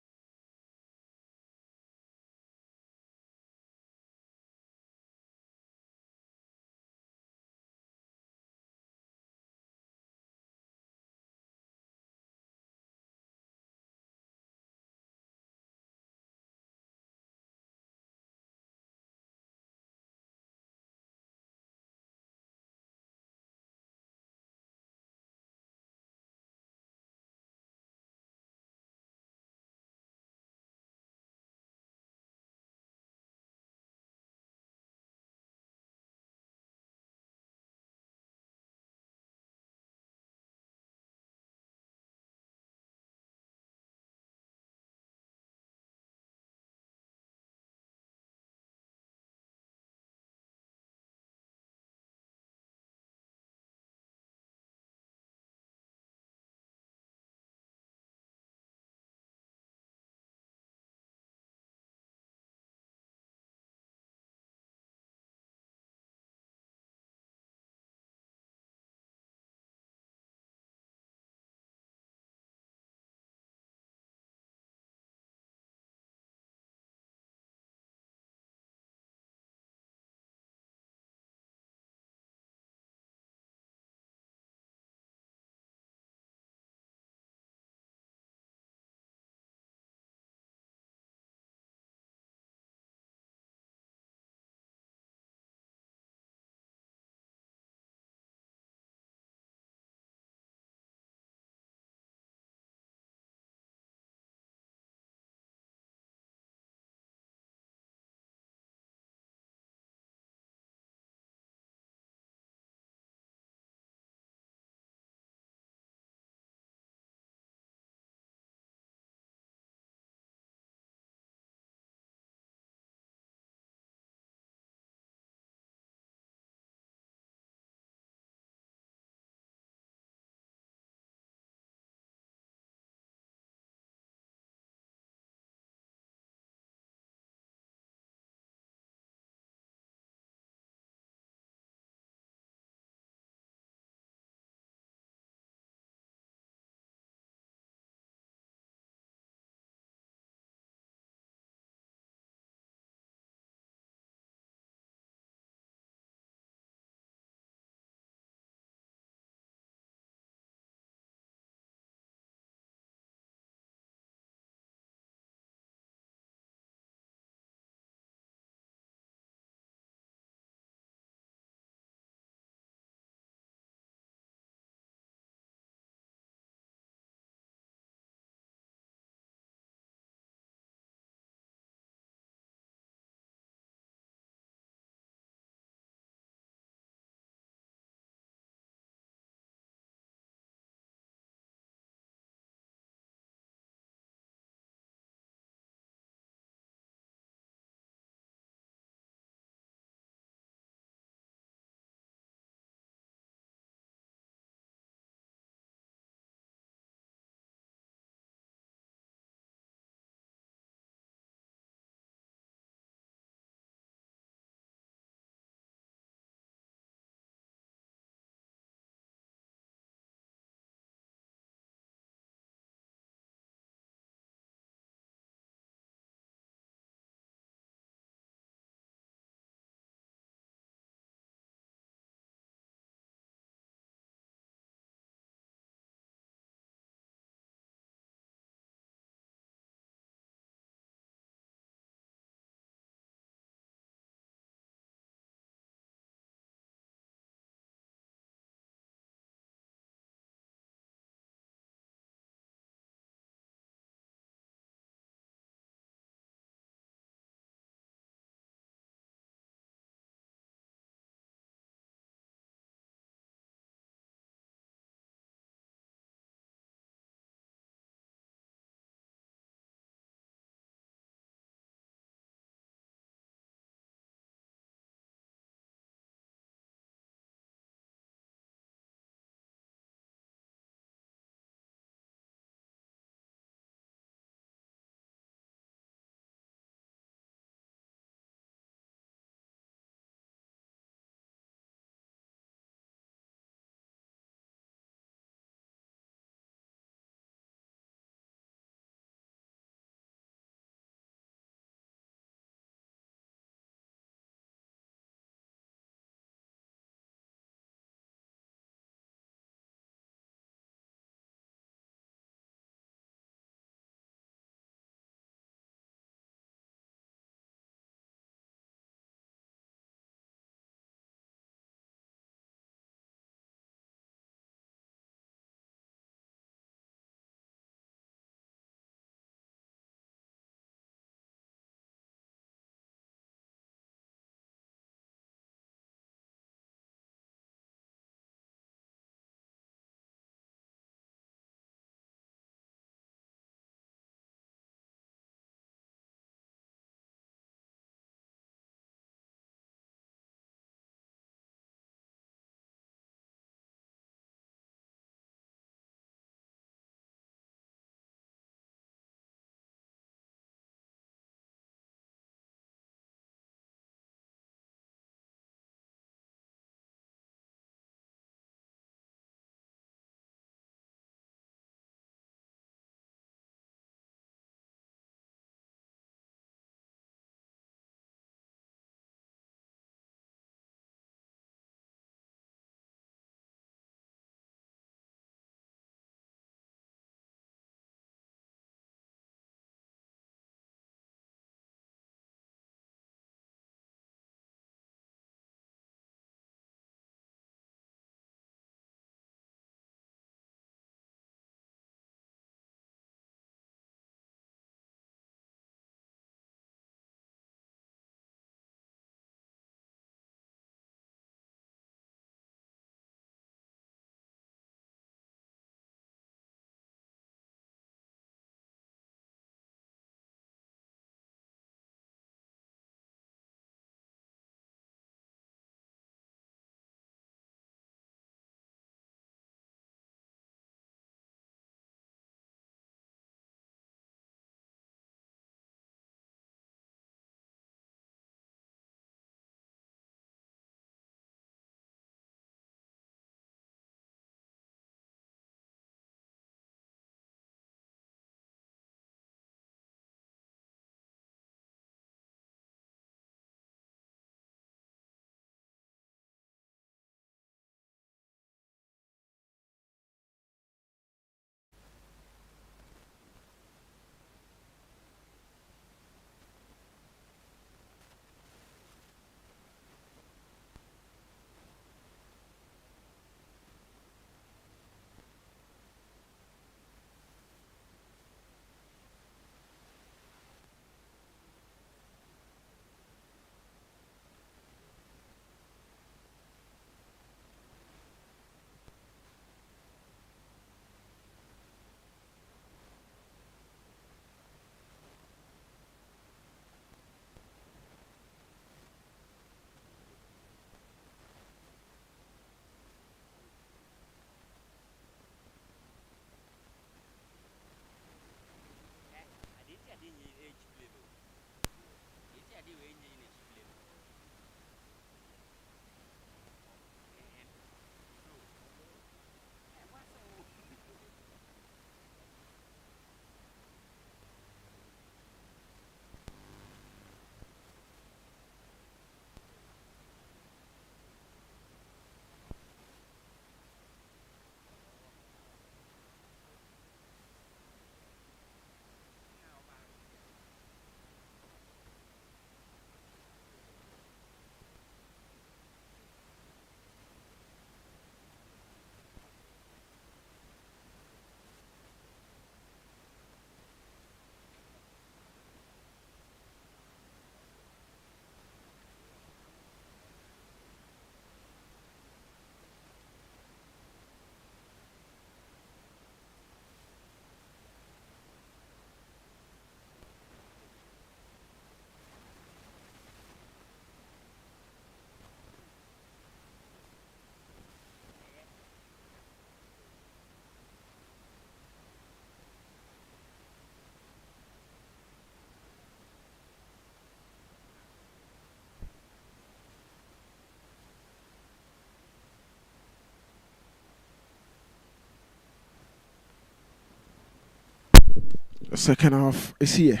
The second half is here.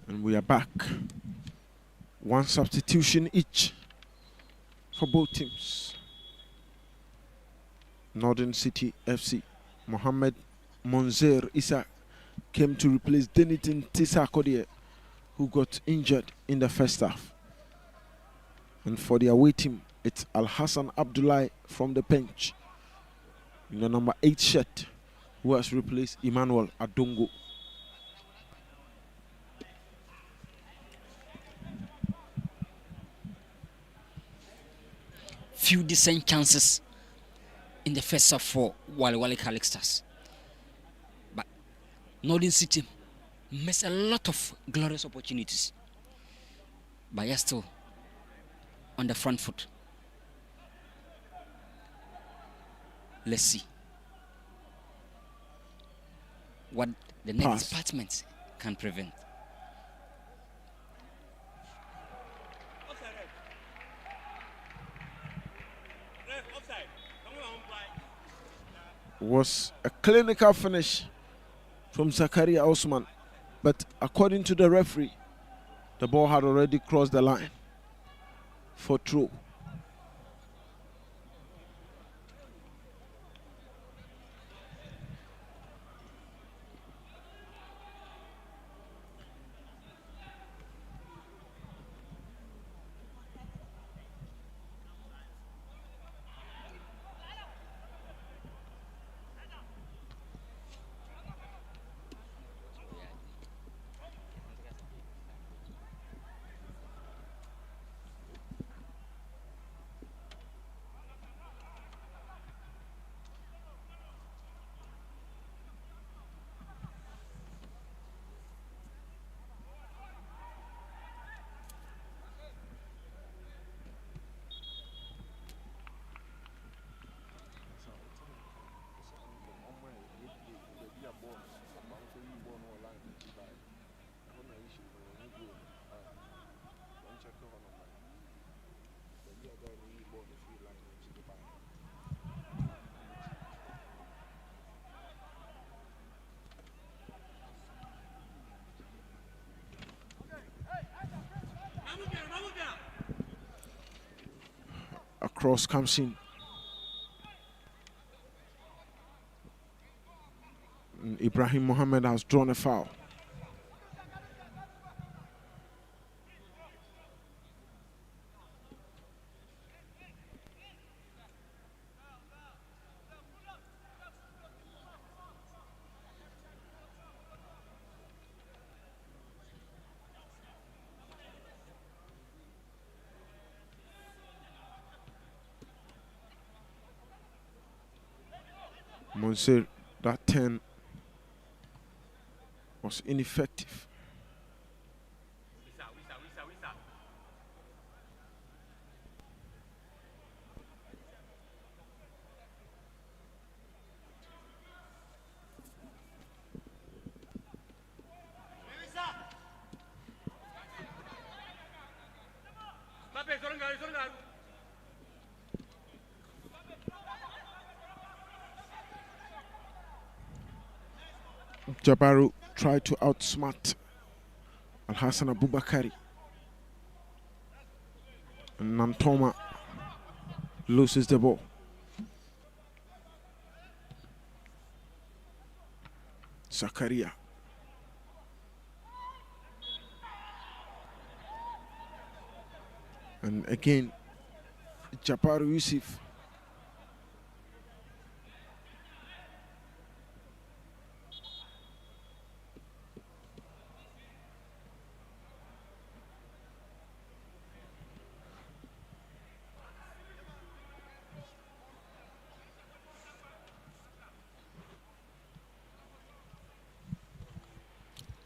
And we are back. One substitution each for both teams. Northern City FC. Mohammed Monzer Issa came to replace Denitin Tisa Kodie, who got injured in the first half. And for the away team, it's Al Hassan Abdullahi from the bench in the number 8 shirt, who has replaced Emmanuel Adongo. Few decent chances in the first half for Wale Calix Stars. But Northern City missed a lot of glorious opportunities. But you're still on the front foot. Let's see what the next department can prevent. Was a clinical finish from Zakaria Osman, but according to the referee, the ball had already crossed the line for throw. A cross comes in. And Ibrahim Mohammed has drawn a foul. Monsieur, that 10 was ineffective. Jabaru tried to outsmart Al Hassan Abubakari. And Nantoma loses the ball. Zakaria. And again, Jabaru Yusuf.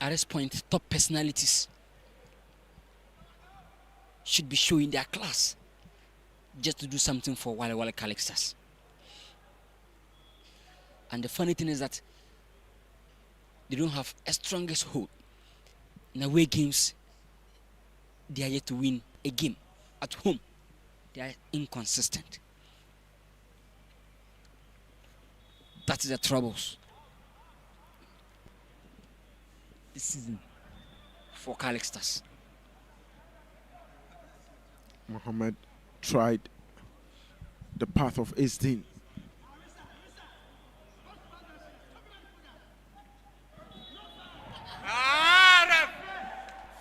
At this point, top personalities should be showing their class just to do something for Wale Calix Stars. And the funny thing is that they don't have a strongest hold. In away games, they are yet to win a game. At home, they are inconsistent. That is the troubles this season for Calixtas. Mohammed tried the path of Ace-Din. Ref!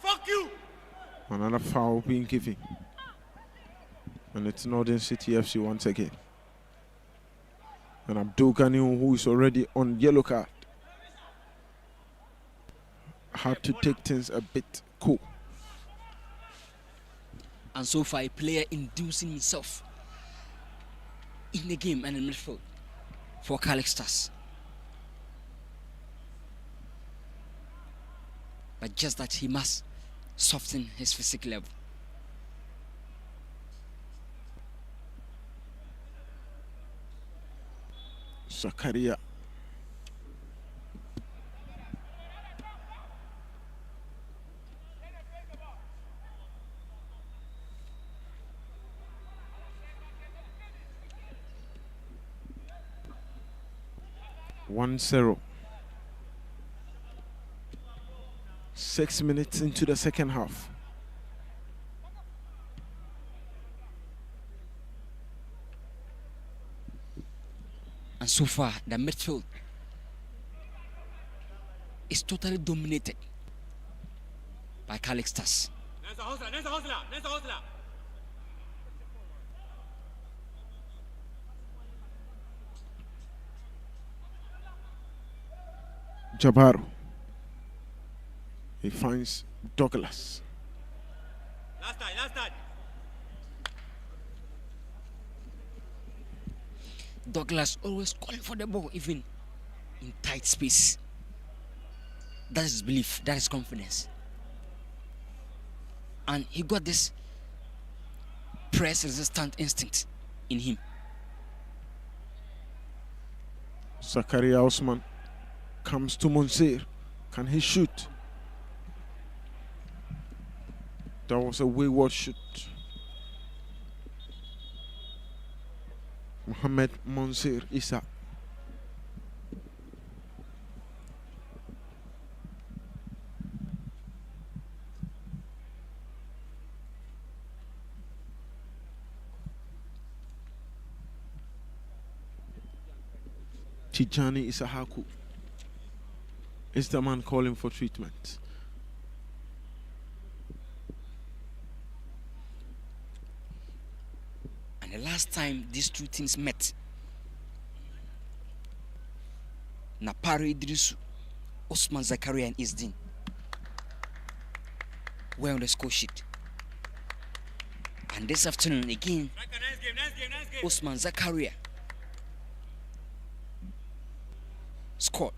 Fuck you! Another foul being given. And it's Northern City FC once again. And Abdul Ganiu, who is already on yellow card, have to take things a bit cool. And so far, a player inducing himself in the game and in midfield for Calixtas. But just that he must soften his physical level. Zakaria. One zero. 6 minutes into the second half. And so far, the midfield is totally dominated by Calixtas. Jabaru. He finds Douglas. Last time. Douglas always calling for the ball, even in tight space. That is belief, that is confidence. And he got this press resistant instinct in him. Zakaria Osman comes to Monsieur. Can he shoot? That was a wayward shoot. Mohamed Monsieur Issa. Tijani Isahaku is the man calling for treatment. And the last time these two teams met, Napari Idrisu, Osman Zakaria and Ace-Din were on the score sheet. And this afternoon again, Nice game. Osman Zakaria scored.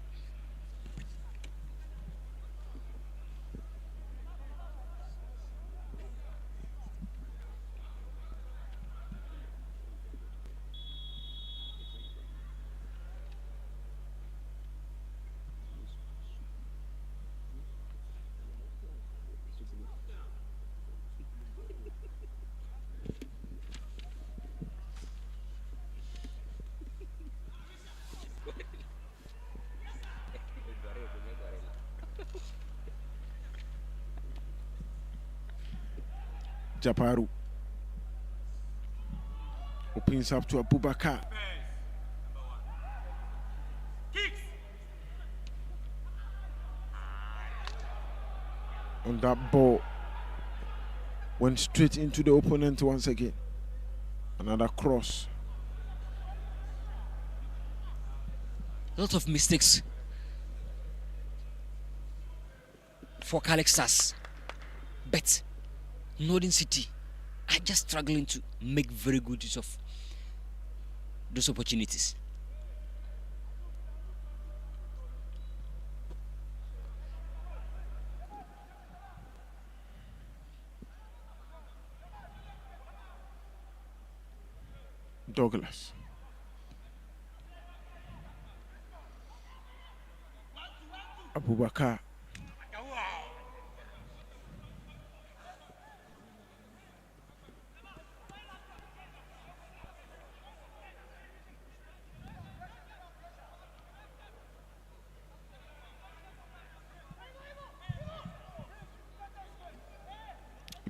Japaru opens up to Abubakar. Kicks! On that ball, went straight into the opponent once again. Another cross. A lot of mistakes for Calixtas, but Northern City are just struggling to make very good use of those opportunities. Douglas. Abubakar.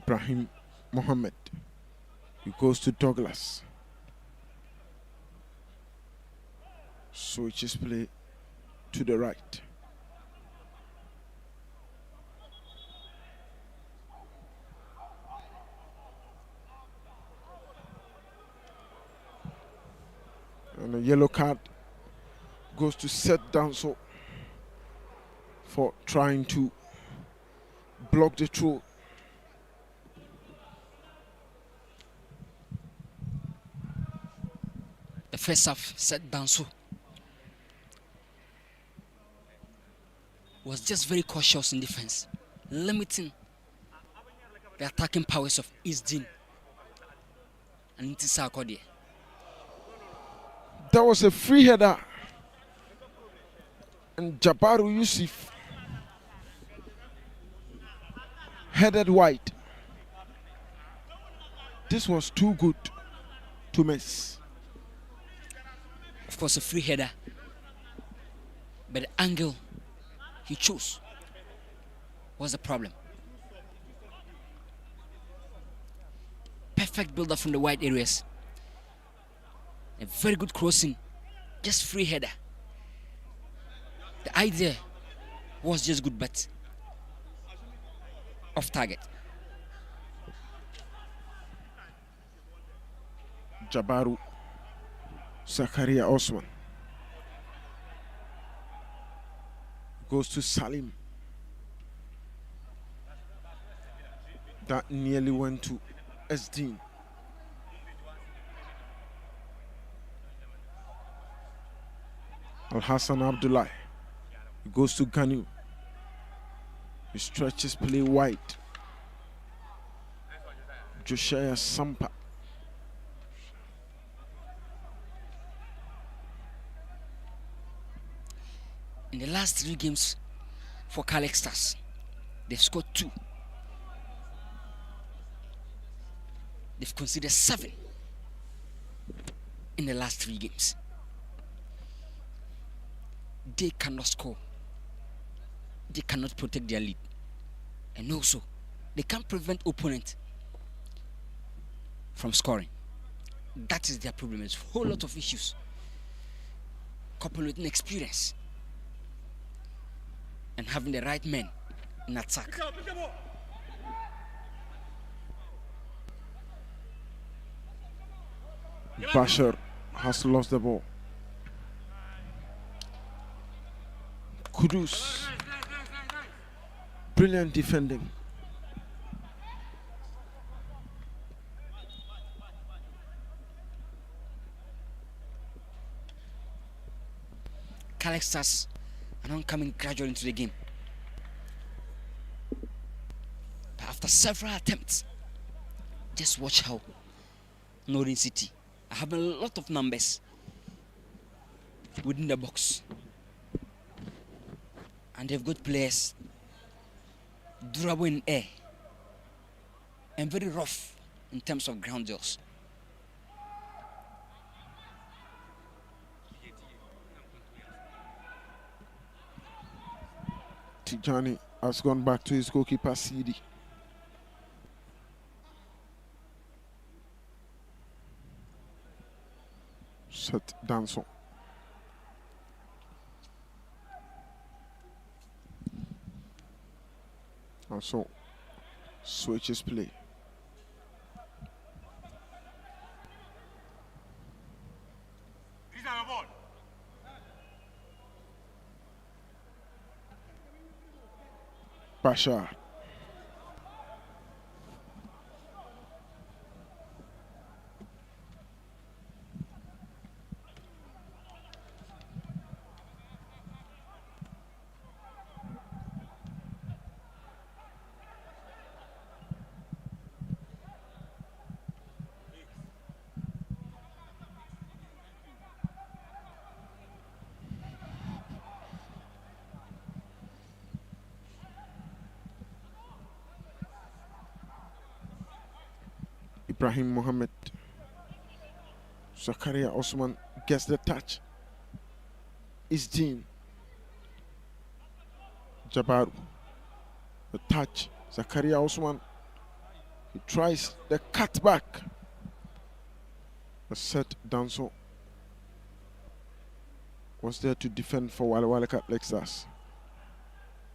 Ibrahim Mohammed. He goes to Douglas. Switches play to the right. And a yellow card goes to set down so for trying to block the throw. The first half set down so was just very cautious in defense, limiting the attacking powers of Isdin and Intisa Akodie. That was a free header. And Jabaru Yusuf headed wide. This was too good to miss. Of course, a free header, but the angle he chose was the problem. Perfect build-up from the wide areas. A very good crossing, just free header. The idea was just good, but off target. Jabaru Zakaria Osman goes to Salim. That nearly went to Esdin. Al Hassan Abdullah. He goes to Ganu. He stretches play wide. Joshua Sampa. In the last 3 games for Calix Stars, they've scored 2. They've conceded 7 in the last 3 games. They cannot score. They cannot protect their lead. And also, they can't prevent opponent from scoring. That is their problem. It's a whole lot of issues, coupled with inexperience and having the right men in attack. Bashar has lost the ball. Kudus. Brilliant defending. Calix Stars are now coming gradually into the game. But after several attempts, just watch how Northern City are having a lot of numbers within the box. And they've got players durable in air and very rough in terms of ground duels. Tijani has gone back to his goalkeeper CD. Set Danson. Also switches play. These are the ball. Bashar. Ibrahim Mohammed. Zakaria Osman gets the touch. Isdin. Jabaru. The touch. Zakaria Osman He tries the cutback. A set Danso was there to defend for Wale Wale Catholic Stars.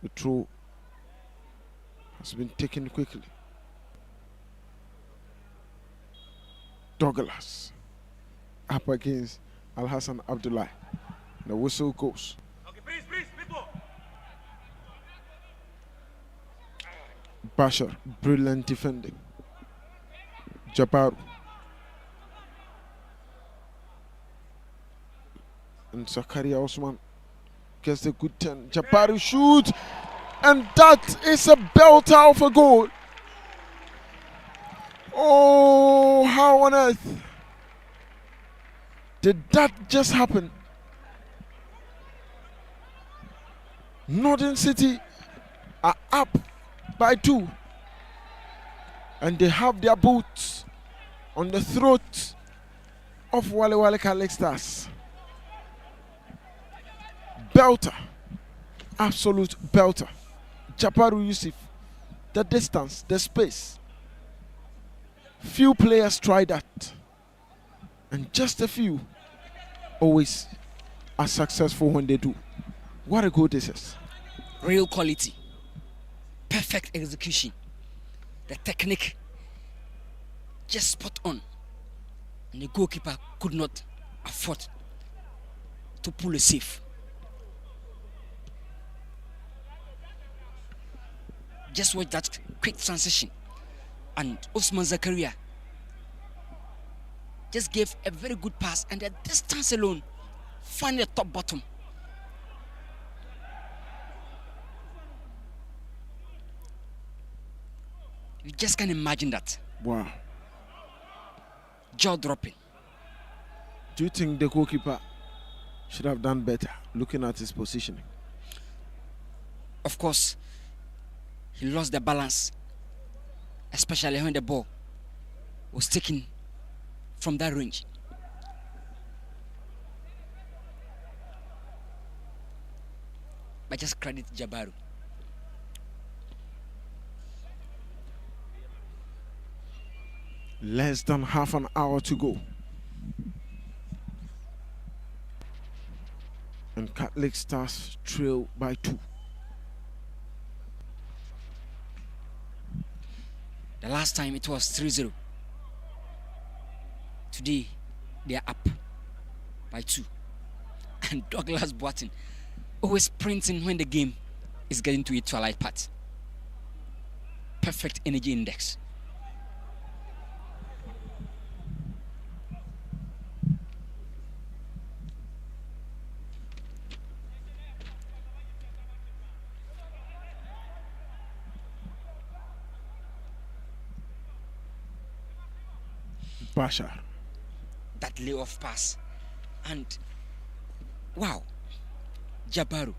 The throw has been taken quickly. Douglas up against Al Hassan Abdullah. The whistle goes. Okay, please, people. Bashar, brilliant defending. Jabaru. And Zakaria Osman gets the good turn. Jabaru shoots, and that is a belter of a goal. Oh, how on earth did that just happen? Northern City are up by 2, and they have their boots on the throat of Wale Wale Catholic Stars. Belter, absolute belter. Jabaru Yusuf, the distance, the space. Few players try that, and just a few always are successful when they do. What a goal this is. Real quality, perfect execution, the technique just spot on, and the goalkeeper could not afford to pull a save. Just watch that quick transition, and Osman Zakaria just gave a very good pass, and the distance alone find the top bottom. You just can't imagine that. Wow. Jaw dropping. Do you think the goalkeeper should have done better looking at his positioning? Of course, he lost the balance, especially when the ball was taken from that range. But just credit Jabaru. Less than half an hour to go. And Catholic Stars trail by 2. The last time it was 3-0. Today, they are up by 2. And Douglas Boatin always sprinting when the game is getting to its twilight part. Perfect energy index. Bashar. That lay-off pass. And wow, Jabaru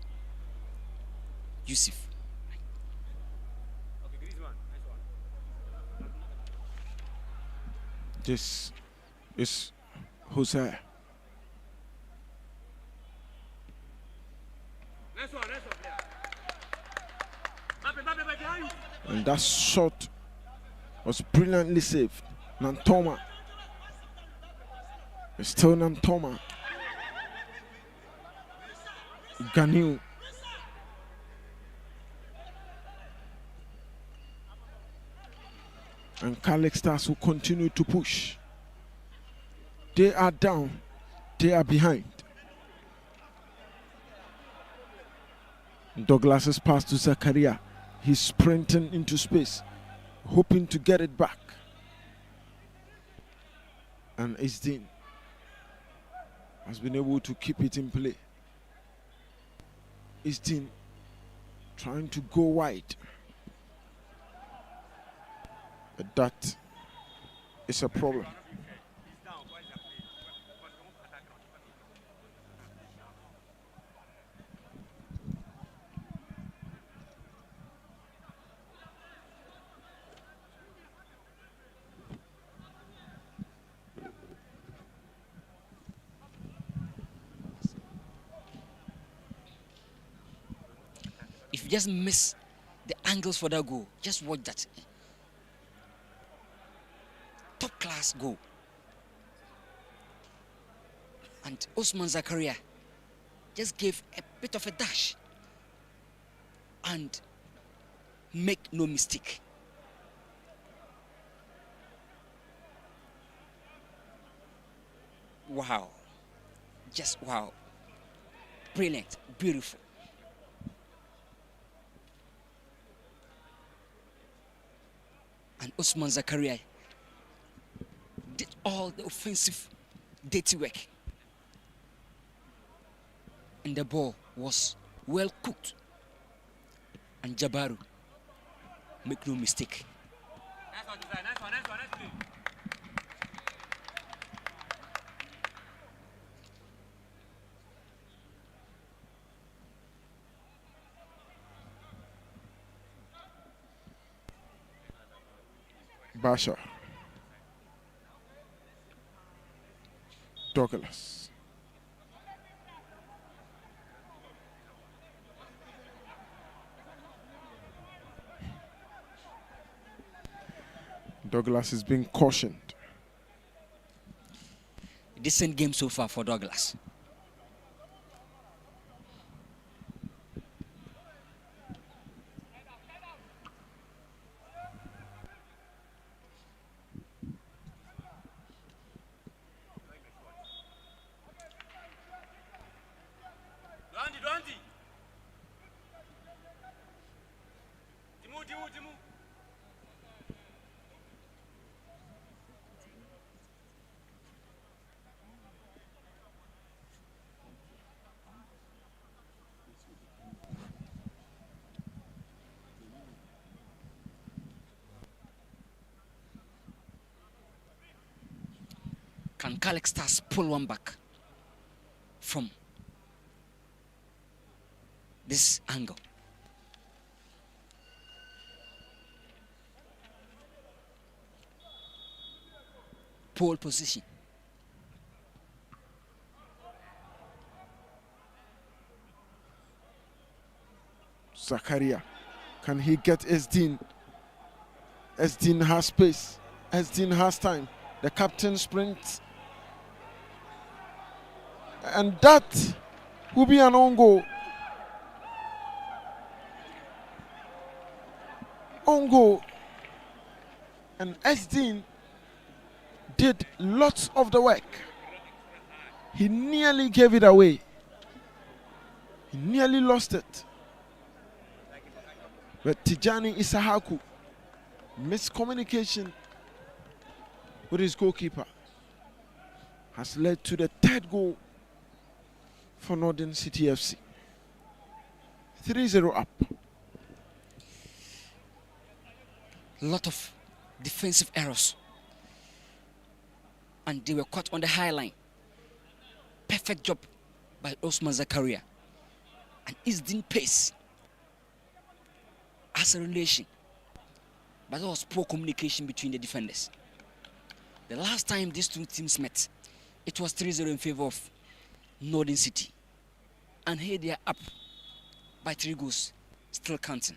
Yusuf. Okay, this one. Nice one. This is Jose. Nice one, player. Mape, behind you. And that shot was brilliantly saved. Nantoma. It's still Nantoma. Ganiu. And Catholic Stars will continue to push. They are down. They are behind. Douglas's pass to Zakaria. He's sprinting into space, hoping to get it back. And Isdin has been able to keep it in play. Isdin trying to go wide. But that is a problem. If you just miss the angles for that goal, just watch that. class goal. And Osman Zakaria just gave a bit of a dash and make no mistake. Wow. Just wow. Brilliant. Beautiful. And Osman Zakaria did all the offensive dirty work. And the ball was well cooked. And Jabaru, make no mistake. Nice one, Josiah. Nice one, nice one, nice play. Basha. Douglas. Douglas is being cautioned. Decent game so far for Douglas. Duanti. Timu. Can Calix Stars pull one back from this angle? Pole position. Zakaria. Can he get Esdin? Esdin has space. Esdin has time. The captain sprints. And that will be an own goal. Own goal. And Esdin did lots of the work. He nearly gave it away. He nearly lost it. But Tijani Isahaku, miscommunication with his goalkeeper, has led to the third goal for Northern City FC. 3-0 up. Lot of defensive errors. And they were caught on the high line. Perfect job by Osman Zakaria. And Isdin pace as a relation. But there was poor communication between the defenders. The last time these two teams met, it was 3-0 in favor of Northern City. And here they are up by 3 goals, still counting.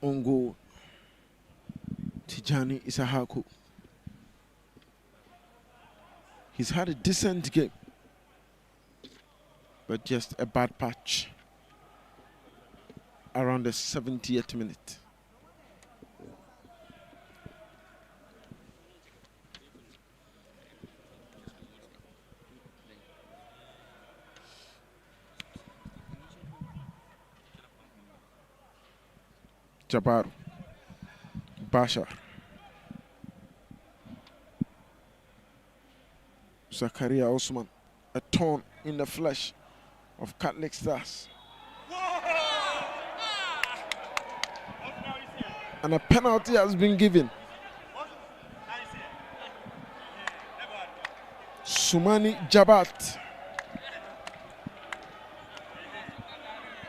On goal, Tijani Isahaku. He's had a decent game, but just a bad patch around the 70th minute. Jabaru, Basha, Zakaria Osman, a thorn in the flesh of Catholic Stars. And a penalty has been given. Sumani Jabat.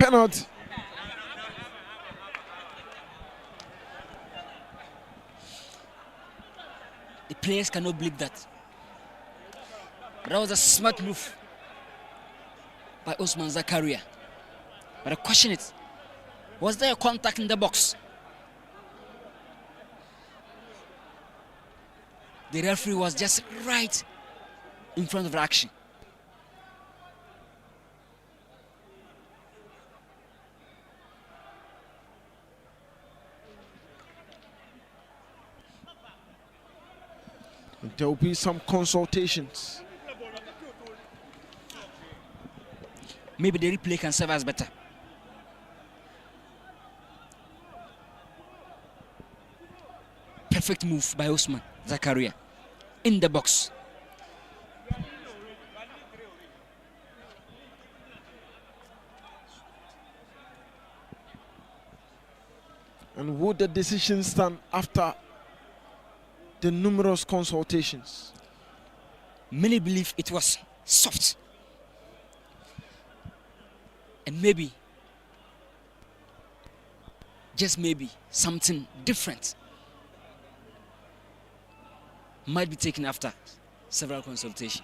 Penalty. The players cannot believe that. But that was a smart move by Osman Zakaria. But the question is, was there a contact in the box? The referee was just right in front of the action. There will be some consultations. Maybe the replay can serve us better. Perfect move by Osman Zakaria in the box. And would the decision stand after the numerous consultations? Many believe it was soft. And maybe, just maybe, something different might be taken after several consultations.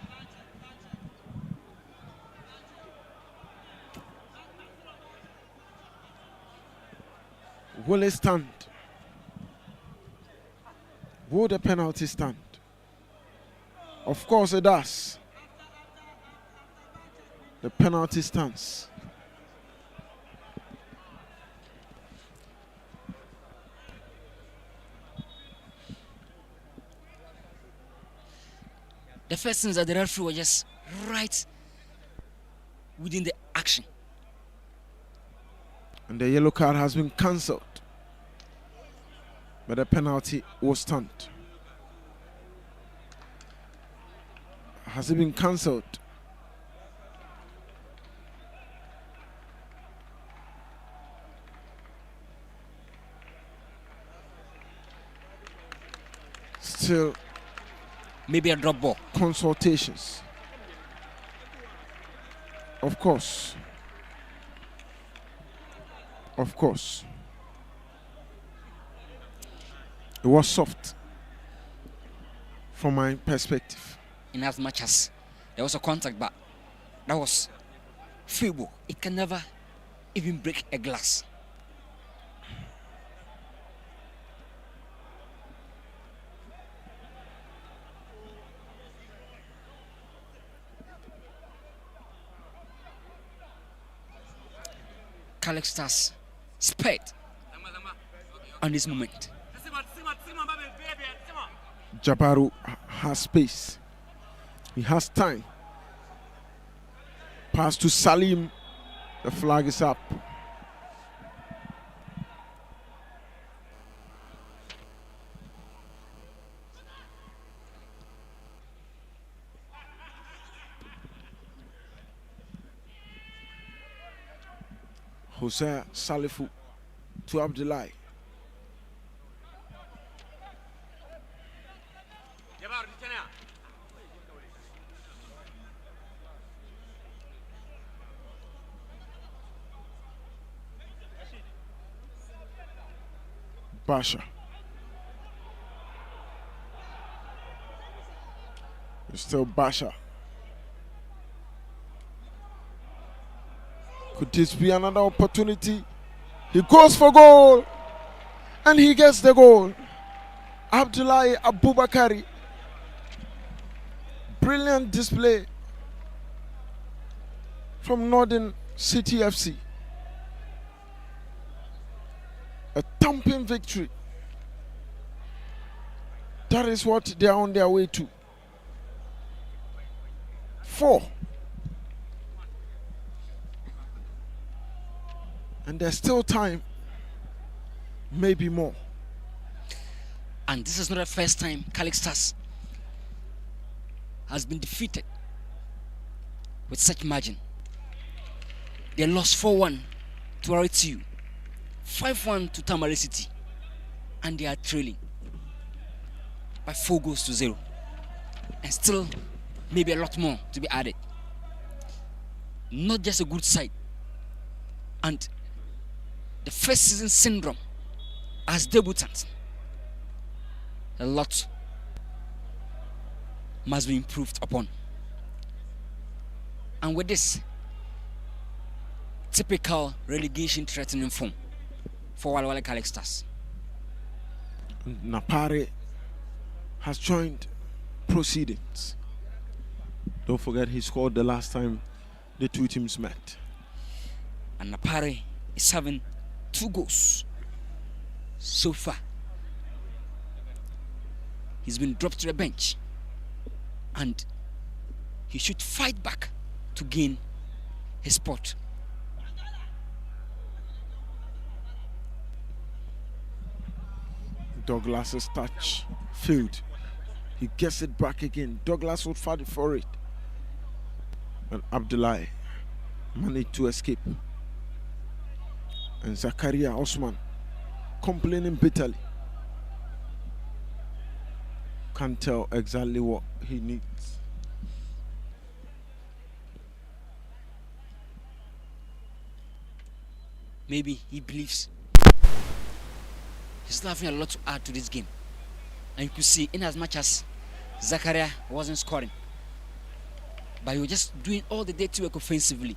Will it stand? Will the penalty stand? Of course it does. The penalty stands. The first thing is that the referee was just right within the action. And the yellow card has been cancelled. But the penalty will stand. Has it been cancelled? Still Maybe a drop ball. consultations. Of course. Of course. It was soft from my perspective. In as much as there was a contact, but that was feeble. It can never even break a glass. Calix Stars spared on this moment. Jabaru has space. He has time. Pass to Salim. The flag is up. Hosea Salifu to Abdullahi. Basha. It's still Basha. Could this be another opportunity? He goes for goal. And he gets the goal. Abdullahi Abubakari. Brilliant display from Northern City FC. A thumping victory. That is what they are on their way to. 4. And there's still time. Maybe more. And this is not the first time Calix Stars has been defeated with such margin. They lost 4-1 to RTU, 5-1 to Tamale City, and they are trailing by 4-0. And still, maybe a lot more to be added. Not just a good side. And the first season syndrome as debutants, a lot must be improved upon. And with this typical relegation threatening form for Wale Wale Calix Stars. Napare has joined proceedings. Don't forget he scored the last time the two teams met. And Napare is having 2 goals so far. He's been dropped to the bench and he should fight back to gain his spot. Douglas's touch failed. He gets it back again. Douglas would fight for it. And Abdullahi managed to escape. And Zakaria Osman complaining bitterly. Can't tell exactly what he needs. Maybe he believes he's having a lot to add to this game. And you could see, in as much as Zakaria wasn't scoring, but he was just doing all the dirty work offensively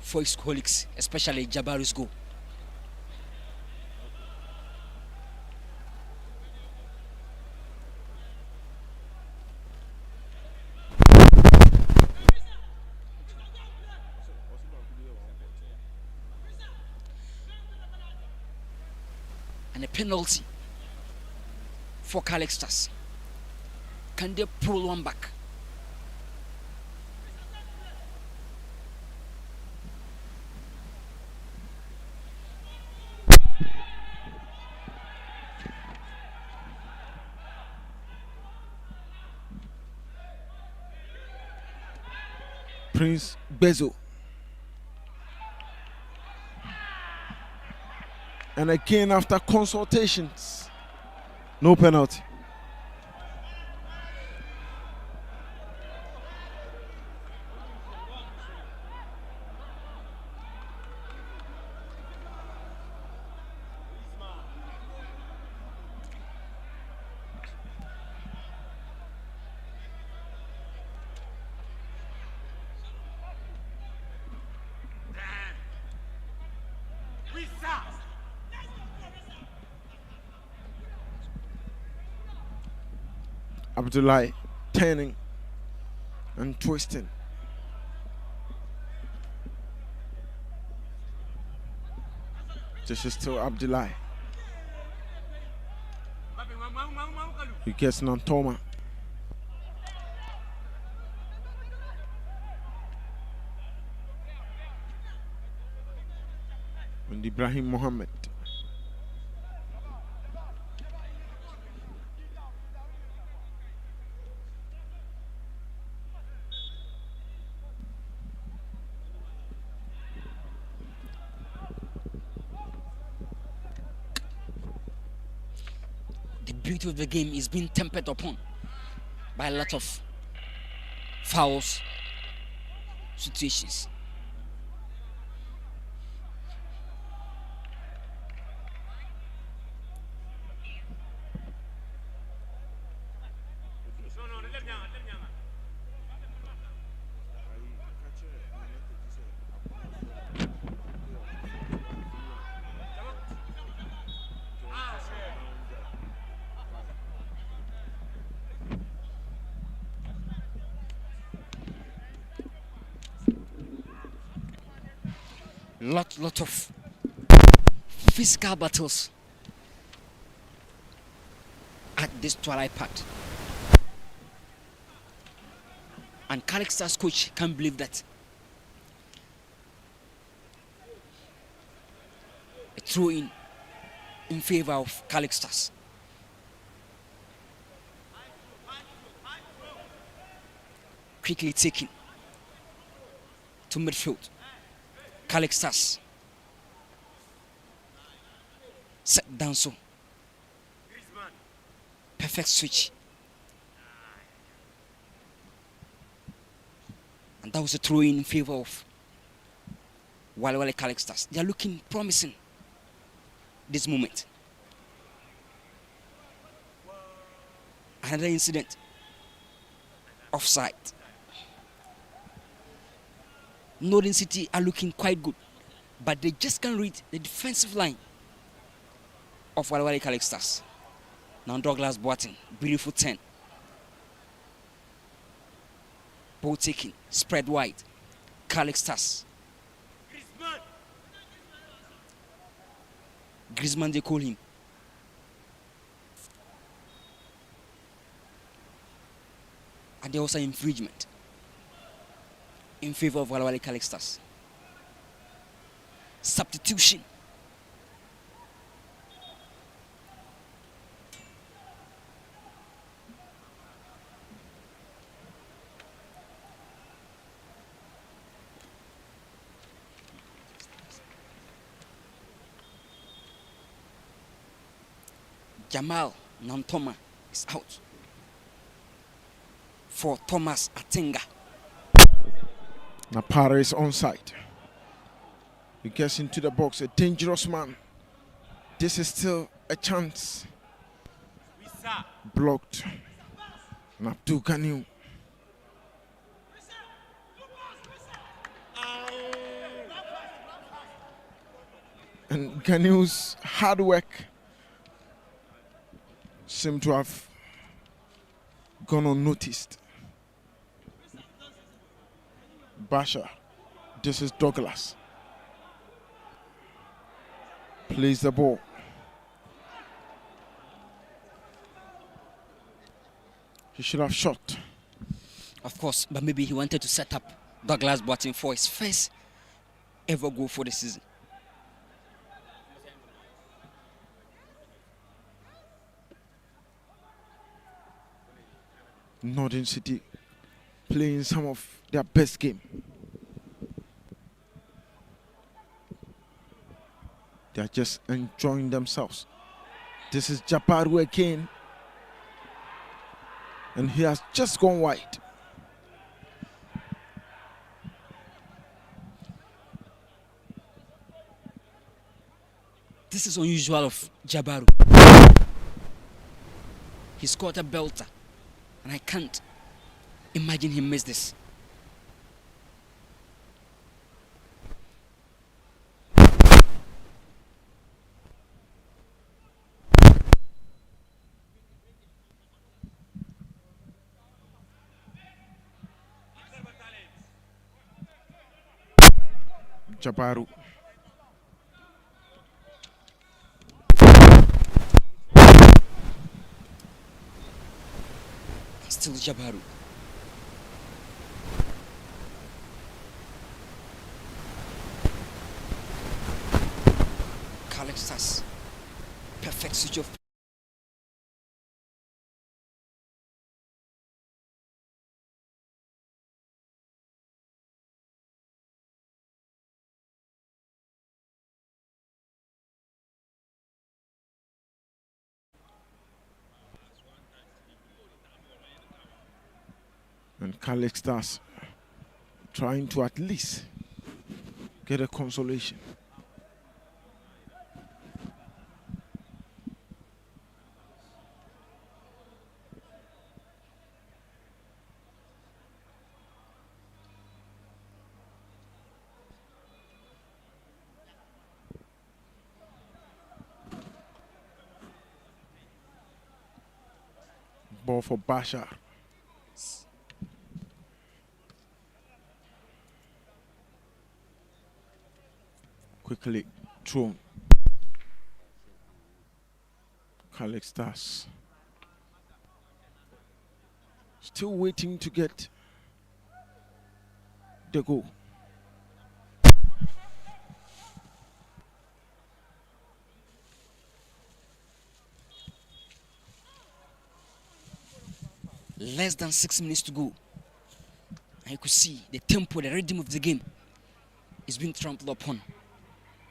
for his colleagues, especially Jabari's goal. And a penalty for Calix Stars. Can they pull one back? Prince Bezo. And again, after consultations, no penalty. Abdullahi turning and twisting. This is still Abdullahi. He gets Nantoma. And Ibrahim Mohammed. The beauty of the game is being tempered upon by a lot of fouls situations. Lot of physical battles at this twilight part. And Calix Stars coach can't believe that. A throw in favor of Calix Stars. Quickly taken to midfield. Calix Stars set down so. Perfect switch. And that was a throw in favor of Wale Calix Stars. They are looking promising this moment. Another incident. Offside. Northern City are looking quite good, but they just can't read the defensive line of Wale Calix Stars. Now Douglas Boateng, beautiful 10 Ball taken, spread wide. Calix Stars. Griezmann. Griezmann, they call him. And there was an infringement in favor of Wale Wale Calix Stars. Substitution. Jamal Nantoma is out for Thomas Atenga. Napara is onside. He gets into the box, a dangerous man. This is still a chance. Wissa. Blocked. And Abdul Ganiu. And Ganiu's hard work seemed to have gone unnoticed. Basha. This is Douglas. Plays the ball. He should have shot. Of course, but maybe he wanted to set up Douglas Boatin for his first ever goal for the season. Northern City playing some of their best game. They are just enjoying themselves. This is Japaru again. And he has just gone wide. This is unusual of Jabaru. He scored a belter, and I can't imagine him miss this. Jabaru. Still Jabaru. Calix Stars. Perfect switch off. And Calix Stars trying to at least get a consolation. Ball for Basha. Quickly thrown. Calix Stars still waiting to get the goal. Less than 6 minutes to go. And you could see the tempo, the rhythm of the game is being trampled upon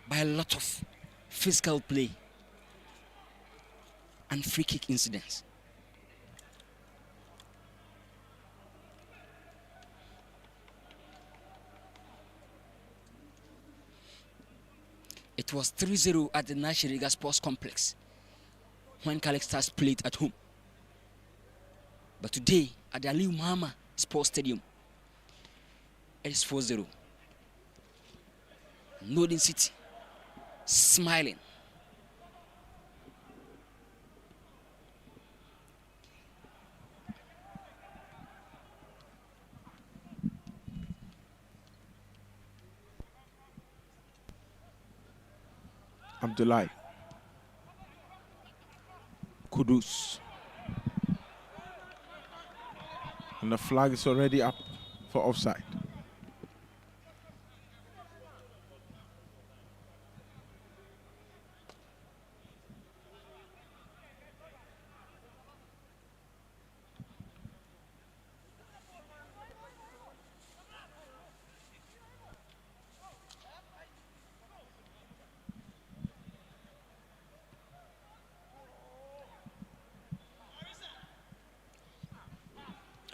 by a lot of physical play and free kick incidents. It was 3-0 at the Nashiriga Sports Complex when Calix Stars played at home. But today, at the Aliu Mahama Sports Stadium, it is 4-0. Northern City smiling. Abdullahi. Kudus. And the flag is already up for offside.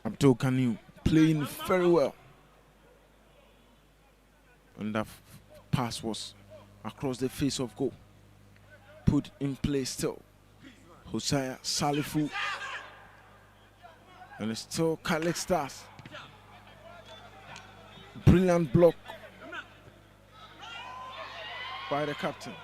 Abdul Kanu playing very well. And that pass was across the face of goal. Put in play still. Hosea Salifu. And it's still Khaled Stars. Brilliant block by the captain.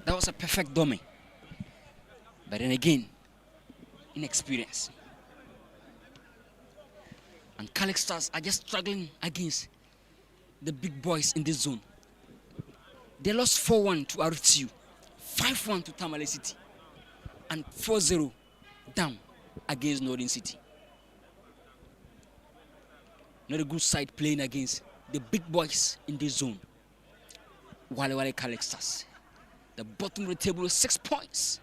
That was a perfect dummy. But then again, inexperience. And Calix Stars are just struggling against the big boys in this zone. They lost 4-1 to RTU, 5-1 to Tamale City, and 4-0 down against Northern City. Not a good side playing against the big boys in this zone. Wale Wale Calix Stars. The bottom of the table is 6 points.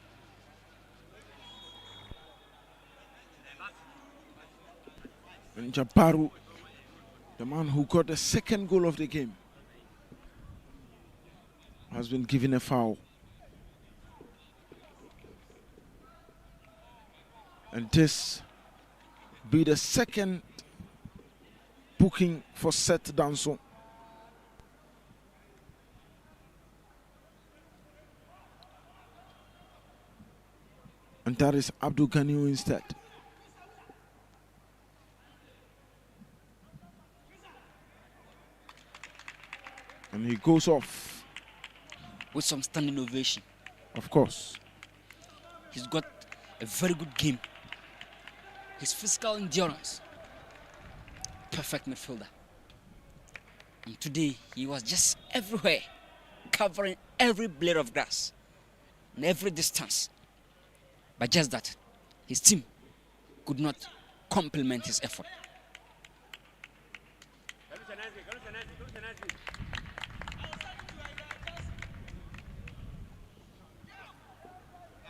And Japaru, the man who got the second goal of the game, has been given a foul. And this be the second booking for Seth Danson. And that is Abdul Ganiu instead. And he goes off. With some standing ovation. Of course. He's got a very good game. His physical endurance. Perfect midfielder. And today he was just everywhere, covering every blade of grass and every distance. But just that, his team could not complement his effort.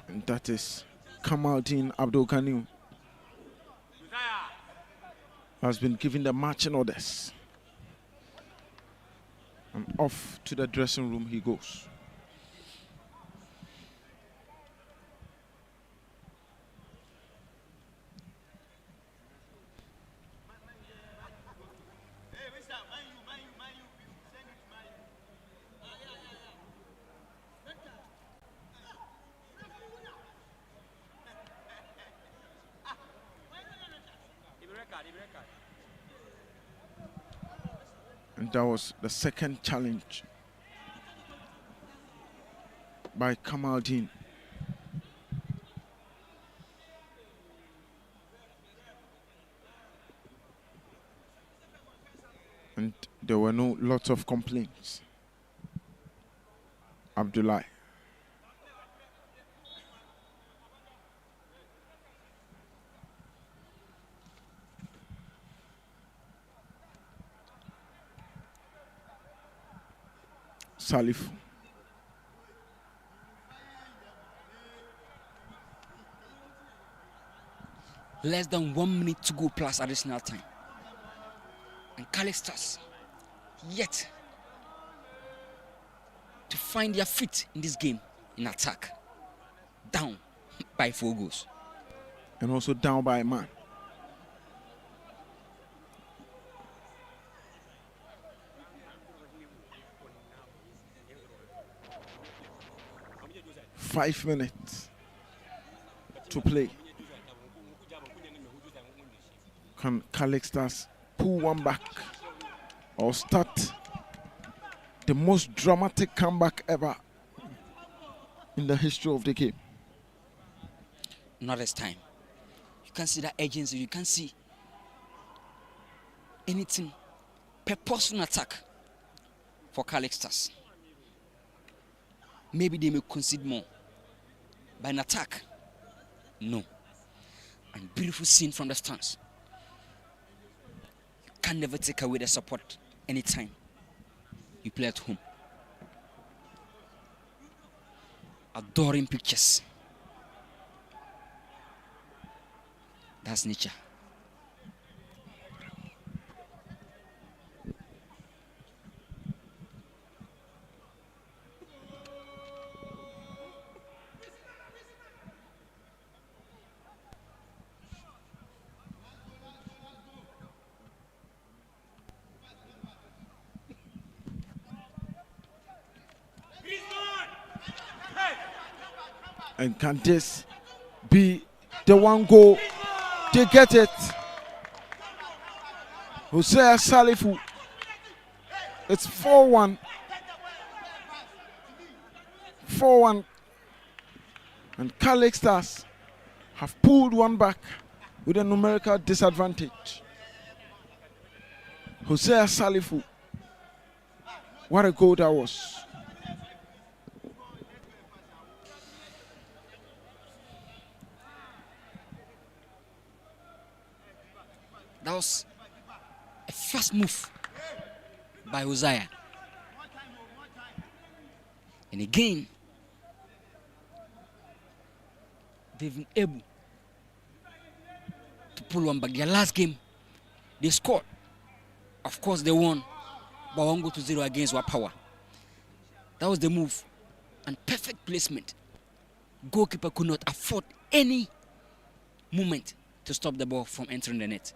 And that is Kamaldeen Abdul Kanu, has been given the marching orders. And off to the dressing room he goes. And that was the second challenge by Kamaldeen. And there were no lots of complaints. Abdullahi. Salif. Less than 1 minute to go plus additional time. And Calix Stars yet to find their feet in this game in attack. Down by 4 goals. And also down by a man. Five minutes to play. Can Calix Stars pull one back or start the most dramatic comeback ever in the history of the game? Not this time. You can see that agency. You can see anything. Purposeful attack for Calix Stars. Maybe they may concede more. By an attack, no. And beautiful scene from the stands. You can never take away the support anytime you play at home. Adoring pictures. That's nature. And can this be the one goal? They get it. Hosea Salifu. It's 4-1. 4-1. And Calix Stars have pulled one back with a numerical disadvantage. Hosea Salifu. What a goal that was. That was a fast move by Hosea. And again, they've been able to pull one back. Their last game, they scored. Of course, they won by 1-0 against Wapawa. That was the move. And perfect placement. Goalkeeper could not afford any movement to stop the ball from entering the net.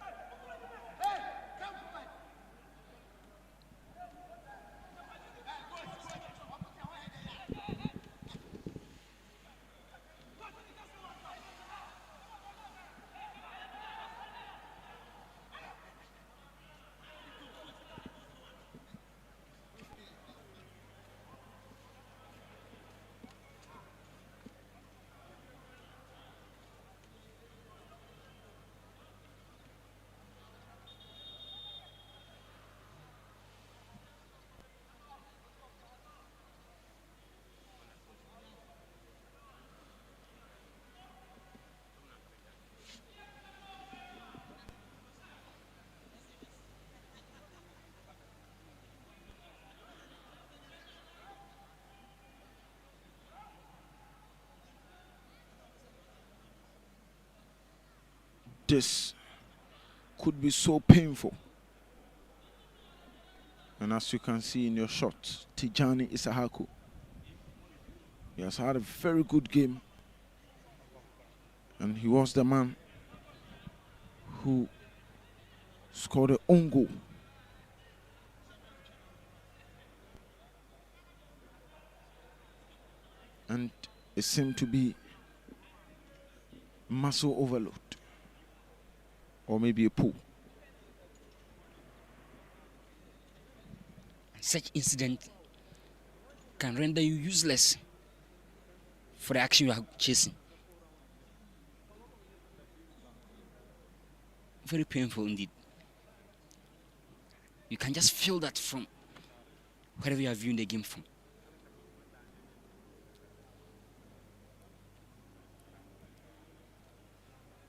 This could be so painful. And as you can see in your shot, Tijani Isahaku, he has had a very good game. And he was the man who scored an own goal. And it seemed to be muscle overload. Or maybe a pull. Such incident can render you useless for the action you are chasing. Very painful indeed. You can just feel that from wherever you are viewing the game from.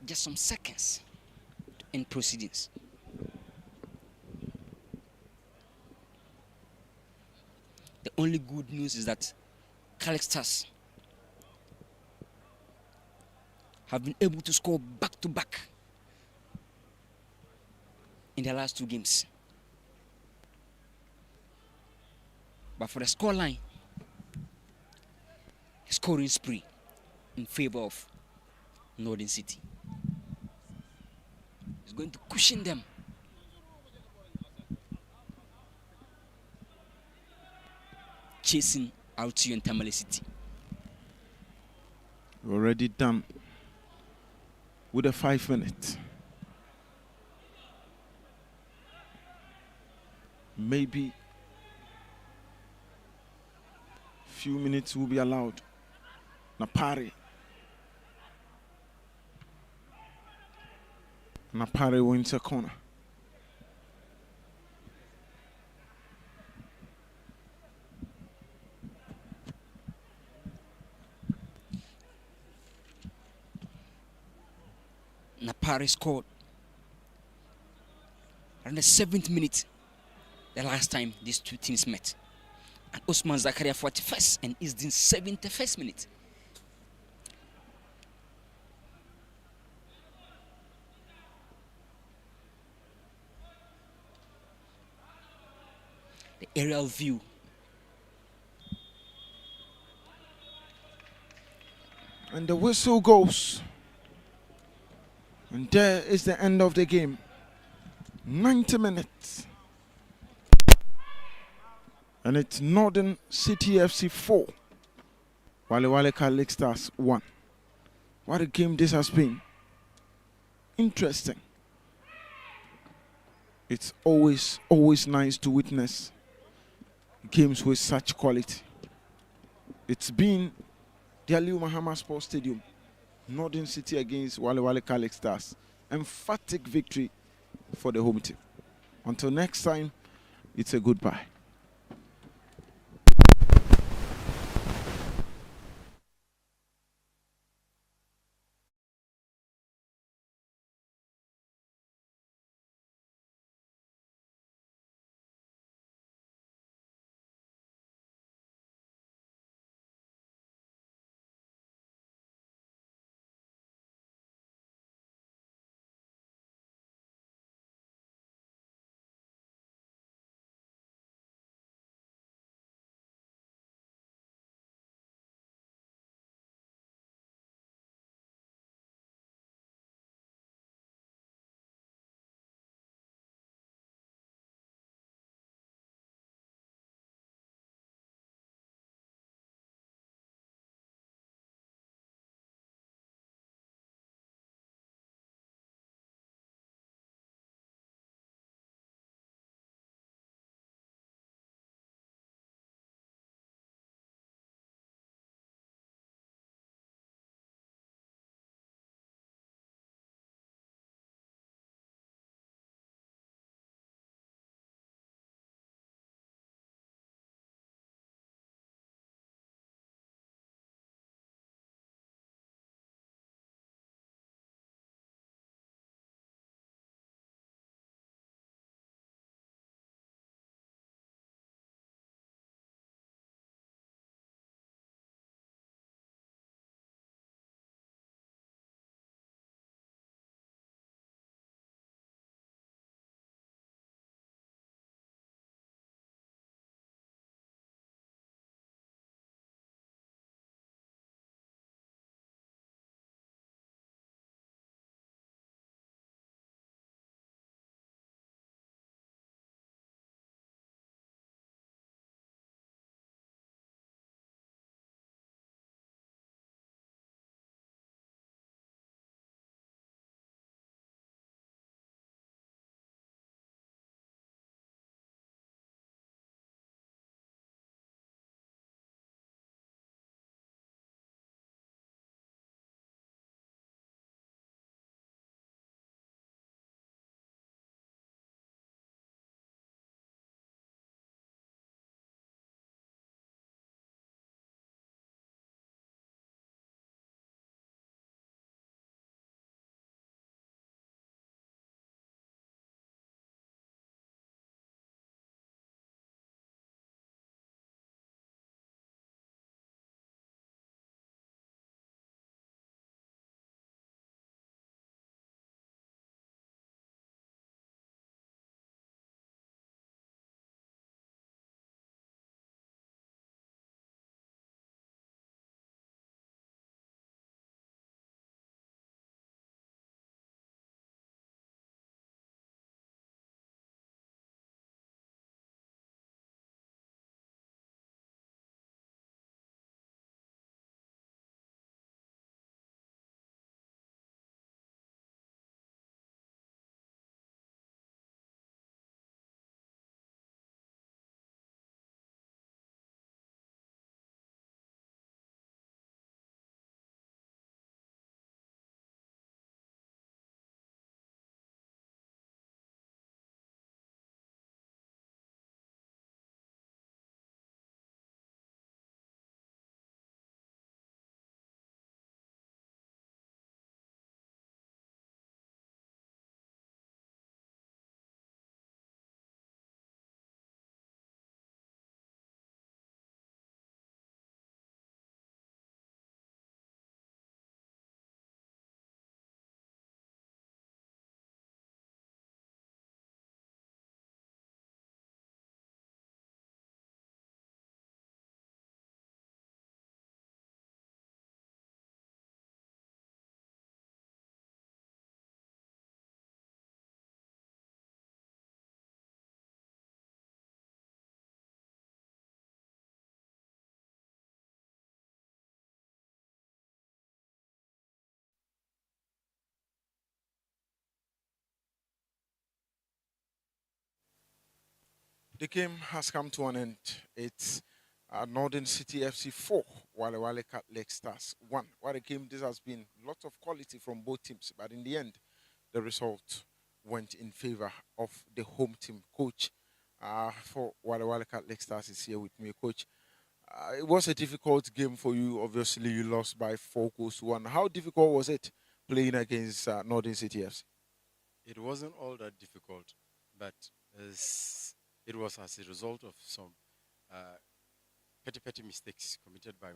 Just some seconds to end proceedings. The only good news is that Calix Stars have been able to score back-to-back in their last two games. But for the scoreline, scoring spree in favor of Northern City is going to cushion them chasing out to and Tamale City. Already done with the 5 minutes. Maybe few minutes will be allowed. Napari. Napari wins a corner. Napari scored around the 7th minute, the last time these two teams met. And Osman Zakaria 41st and Isdin 71st minute. The aerial view. And the whistle goes. And there is the end of the game. 90 minutes. And it's Northern City FC 4. Wale Wale Catholic Stars 1. What a game this has been. Interesting. It's always nice to witness games with such quality. It's been the Aliu Mahama Sports Stadium, Northern City against Wale Wale Catholic Stars. Emphatic victory for the home team. Until next time, it's a goodbye. The game has come to an end. It's Northern City FC 4, Wale Wale Cat Lake Stars 1. What a game this has been. Lots of quality from both teams, but in the end, the result went in favor of the home team. Coach for Wale Wale Cat Lake Stars is here with me. Coach, it was a difficult game for you. Obviously, you lost by 4 goals to 1. How difficult was it playing against Northern City FC? It wasn't all that difficult, but it was as a result of some uh, petty mistakes committed by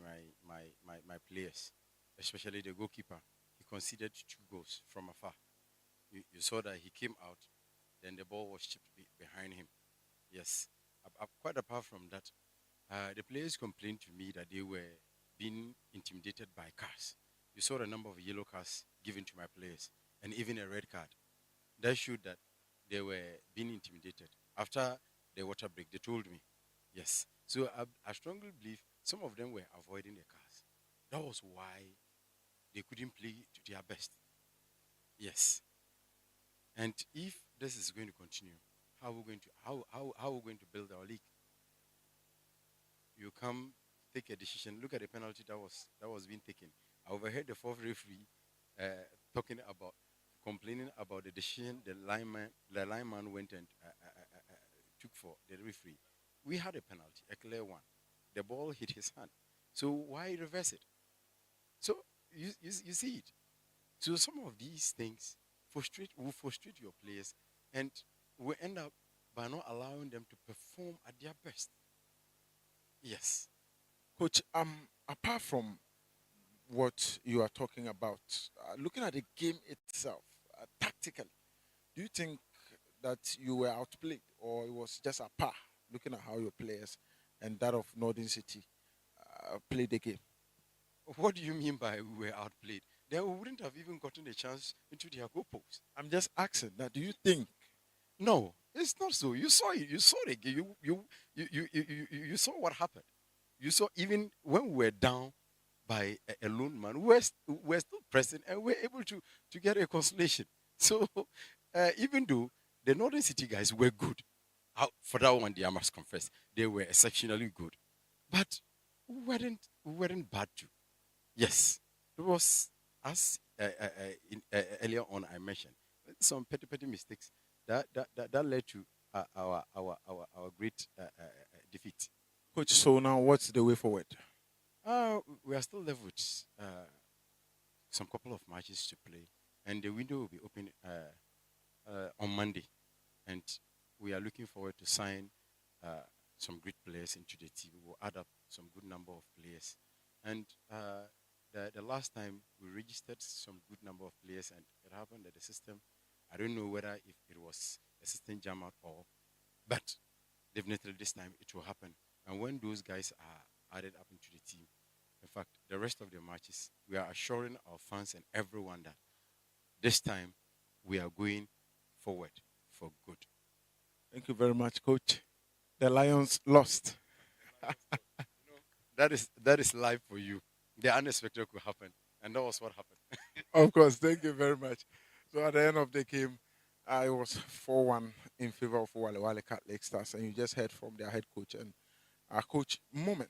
my players, especially the goalkeeper. He conceded 2 goals from afar. You saw that he came out, then the ball was chipped behind him. Yes. Quite apart from that, the players complained to me that they were being intimidated by cars. You saw the number of yellow cards given to my players, and even a red card. That showed that they were being intimidated. After the water break, they told me, yes. So I strongly believe some of them were avoiding the cars. That was why they couldn't play to their best. Yes. And if this is going to continue, how are we going to how are we going to build our league? You come take a decision. Look at the penalty that was being taken. I overheard the fourth referee talking about complaining about the decision the lineman went and took for the referee. We had a penalty, a clear one. The ball hit his hand. So why reverse it? So you see it. So some of these things will frustrate your players and will end up by not allowing them to perform at their best. Yes. Coach, apart from what you are talking about, looking at the game itself, tactically, do you think that you were outplayed or it was just a par looking at how your players and that of Northern City played the game? What do you mean by we were outplayed? They wouldn't have even gotten a chance into their goal post. I'm just asking that. Do you think? No, it's not so. You saw it. You saw the game. You saw what happened. You saw even when we were down by a lone man, we're still pressing and we're able to get a consolation. So even though the Northern City guys were good, for that one, I must confess, they were exceptionally good. But we weren't bad too. Yes, it was as earlier on I mentioned some petty mistakes that led to our great defeat. Coach, so now what's the way forward? We are still left with some couple of matches to play, and the window will be open on Monday, and we are looking forward to sign some great players into the team. We'll add up some good number of players, and the last time we registered some good number of players, and it happened that the system. I don't know whether if it was a system jam out or, but definitely this time it will happen. And when those guys are added up into the team, in fact, the rest of the matches, we are assuring our fans and everyone that this time we are going forward for good. Thank you very much, Coach. The Lions lost. That is life for you. The unexpected could happen, and that was what happened. Of course, thank you very much. So at the end of the game, it was 4-1 in favor of Wale Wale Cat Lake Stars, and you just heard from their head coach and our coach Moment,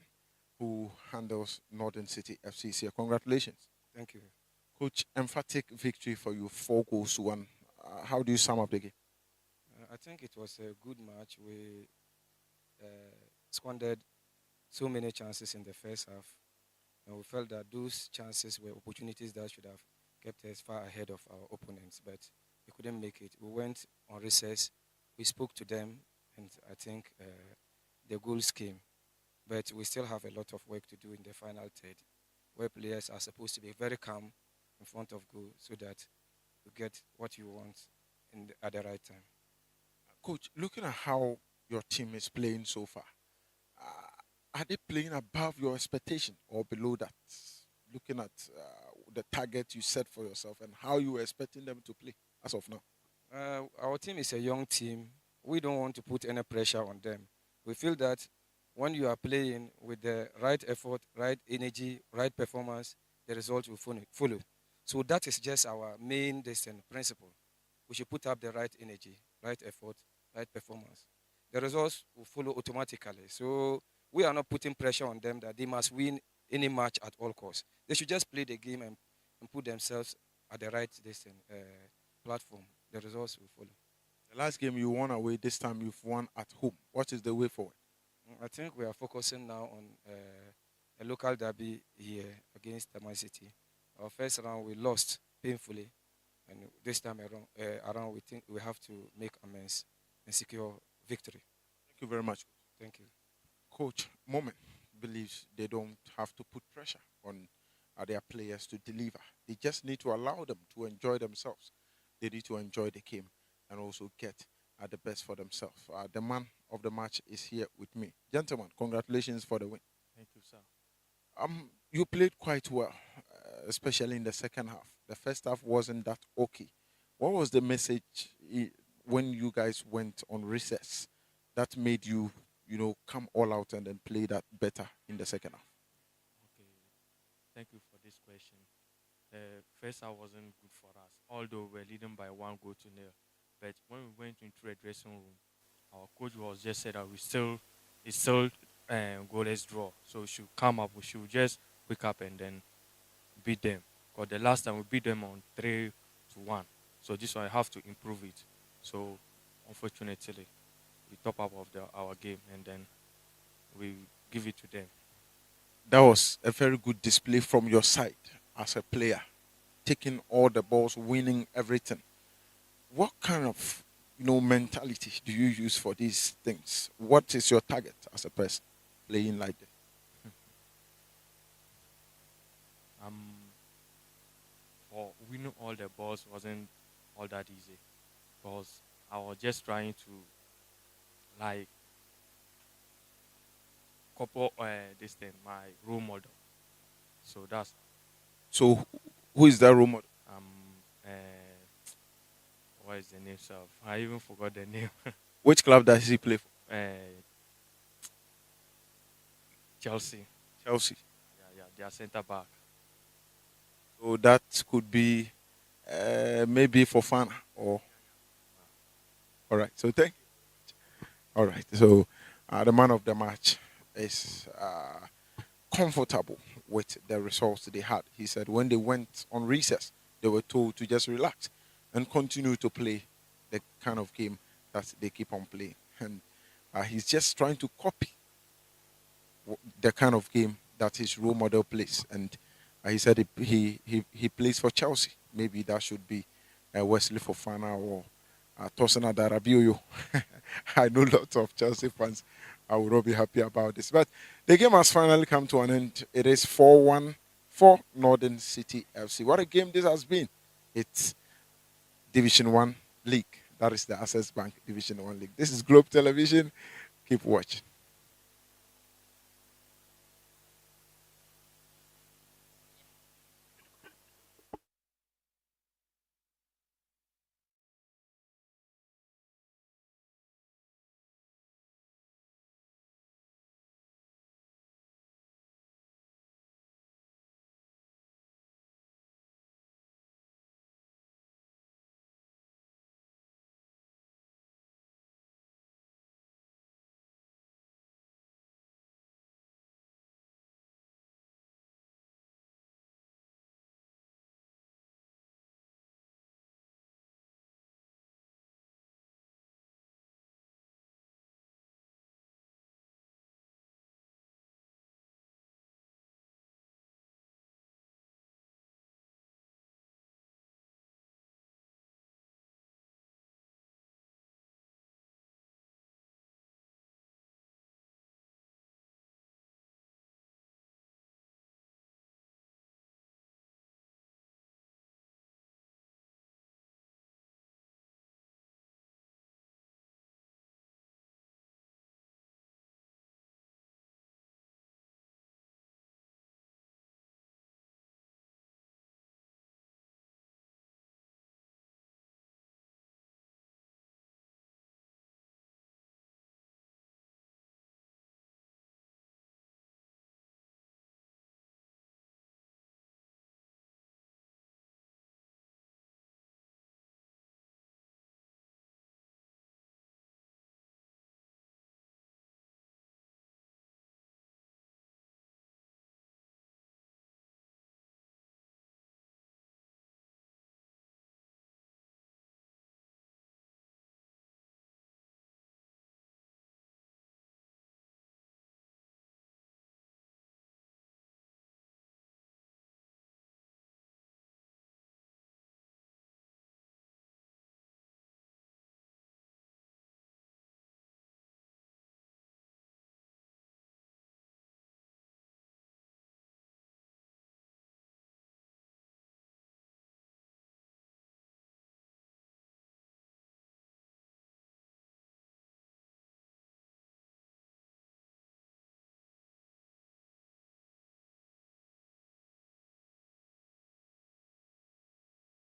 who handles Northern City FCC. Congratulations. Thank you. Coach, emphatic victory for you, 4 goals to 1. How do you sum up the game? I think it was a good match. We squandered so many chances in the first half, and we felt that those chances were opportunities that should have kept us far ahead of our opponents, but we couldn't make it. We went on recess, we spoke to them, and I think the goals came. But we still have a lot of work to do in the final third, where players are supposed to be very calm in front of goal so that you get what you want at the right time. Coach, looking at how your team is playing so far, are they playing above your expectation or below that? Looking at the target you set for yourself and how you were expecting them to play as of now. Our team is a young team. We don't want to put any pressure on them. We feel that when you are playing with the right effort, right energy, right performance, the result will follow. So that is just our main principle. We should put up the right energy, right effort, right performance. the results will follow automatically. So we are not putting pressure on them that they must win any match at all costs. They should just play the game and put themselves at the right platform. The results will follow. The last game you won away, this time you've won at home. What is the way forward? I think we are focusing now on a local derby here against the Man City. Our first round we lost painfully, and this time around we think we have to make amends and secure victory. Thank you very much. Thank you. Coach Moment believes they don't have to put pressure on their players to deliver. They just need to allow them to enjoy themselves. They need to enjoy the game and also get the best for themselves. The man of the match is here with me. Gentlemen, congratulations for the win. Thank you, sir. You played quite well, especially in the second half. The first half wasn't that okay. What was the message when you guys went on recess that made you, come all out and then play that better in the second half? Okay, thank you for this question. First half wasn't good for us, although we're leading by 1 goal to 0. But when we went into the dressing room, our coach was just said that it's still goalless draw. So we should come up, we should just wake up and then beat them. Because the last time we beat them on 3-1. So this one I have to improve it. So unfortunately, we top up of our game and then we give it to them. That was a very good display from your side as a player, taking all the balls, winning everything. What kind of mentality do you use for these things? What is your target as a person playing like that? For winning all the balls wasn't all that easy because I was just trying to like couple this thing my role model. So that's So, who is that role model? uh, what is the name of? I even forgot the name. Which club does he play for? Chelsea. Chelsea. Yeah, they are centre back. So that could be maybe for fun or. All right. So thank you. All right. So the man of the match is comfortable with the results they had. He said when they went on recess, they were told to just relax and continue to play the kind of game that they keep on playing. And he's just trying to copy the kind of game that his role model plays. And he said he plays for Chelsea. Maybe that should be Wesley Fofana or Tosana Darabioyo. I know lots of Chelsea fans. I would all be happy about this. But the game has finally come to an end. It is 4-1 for Northern City FC. What a game this has been. It's Division 1 League. That is the Access Bank Division 1 League. This is Globe Television. Keep watching.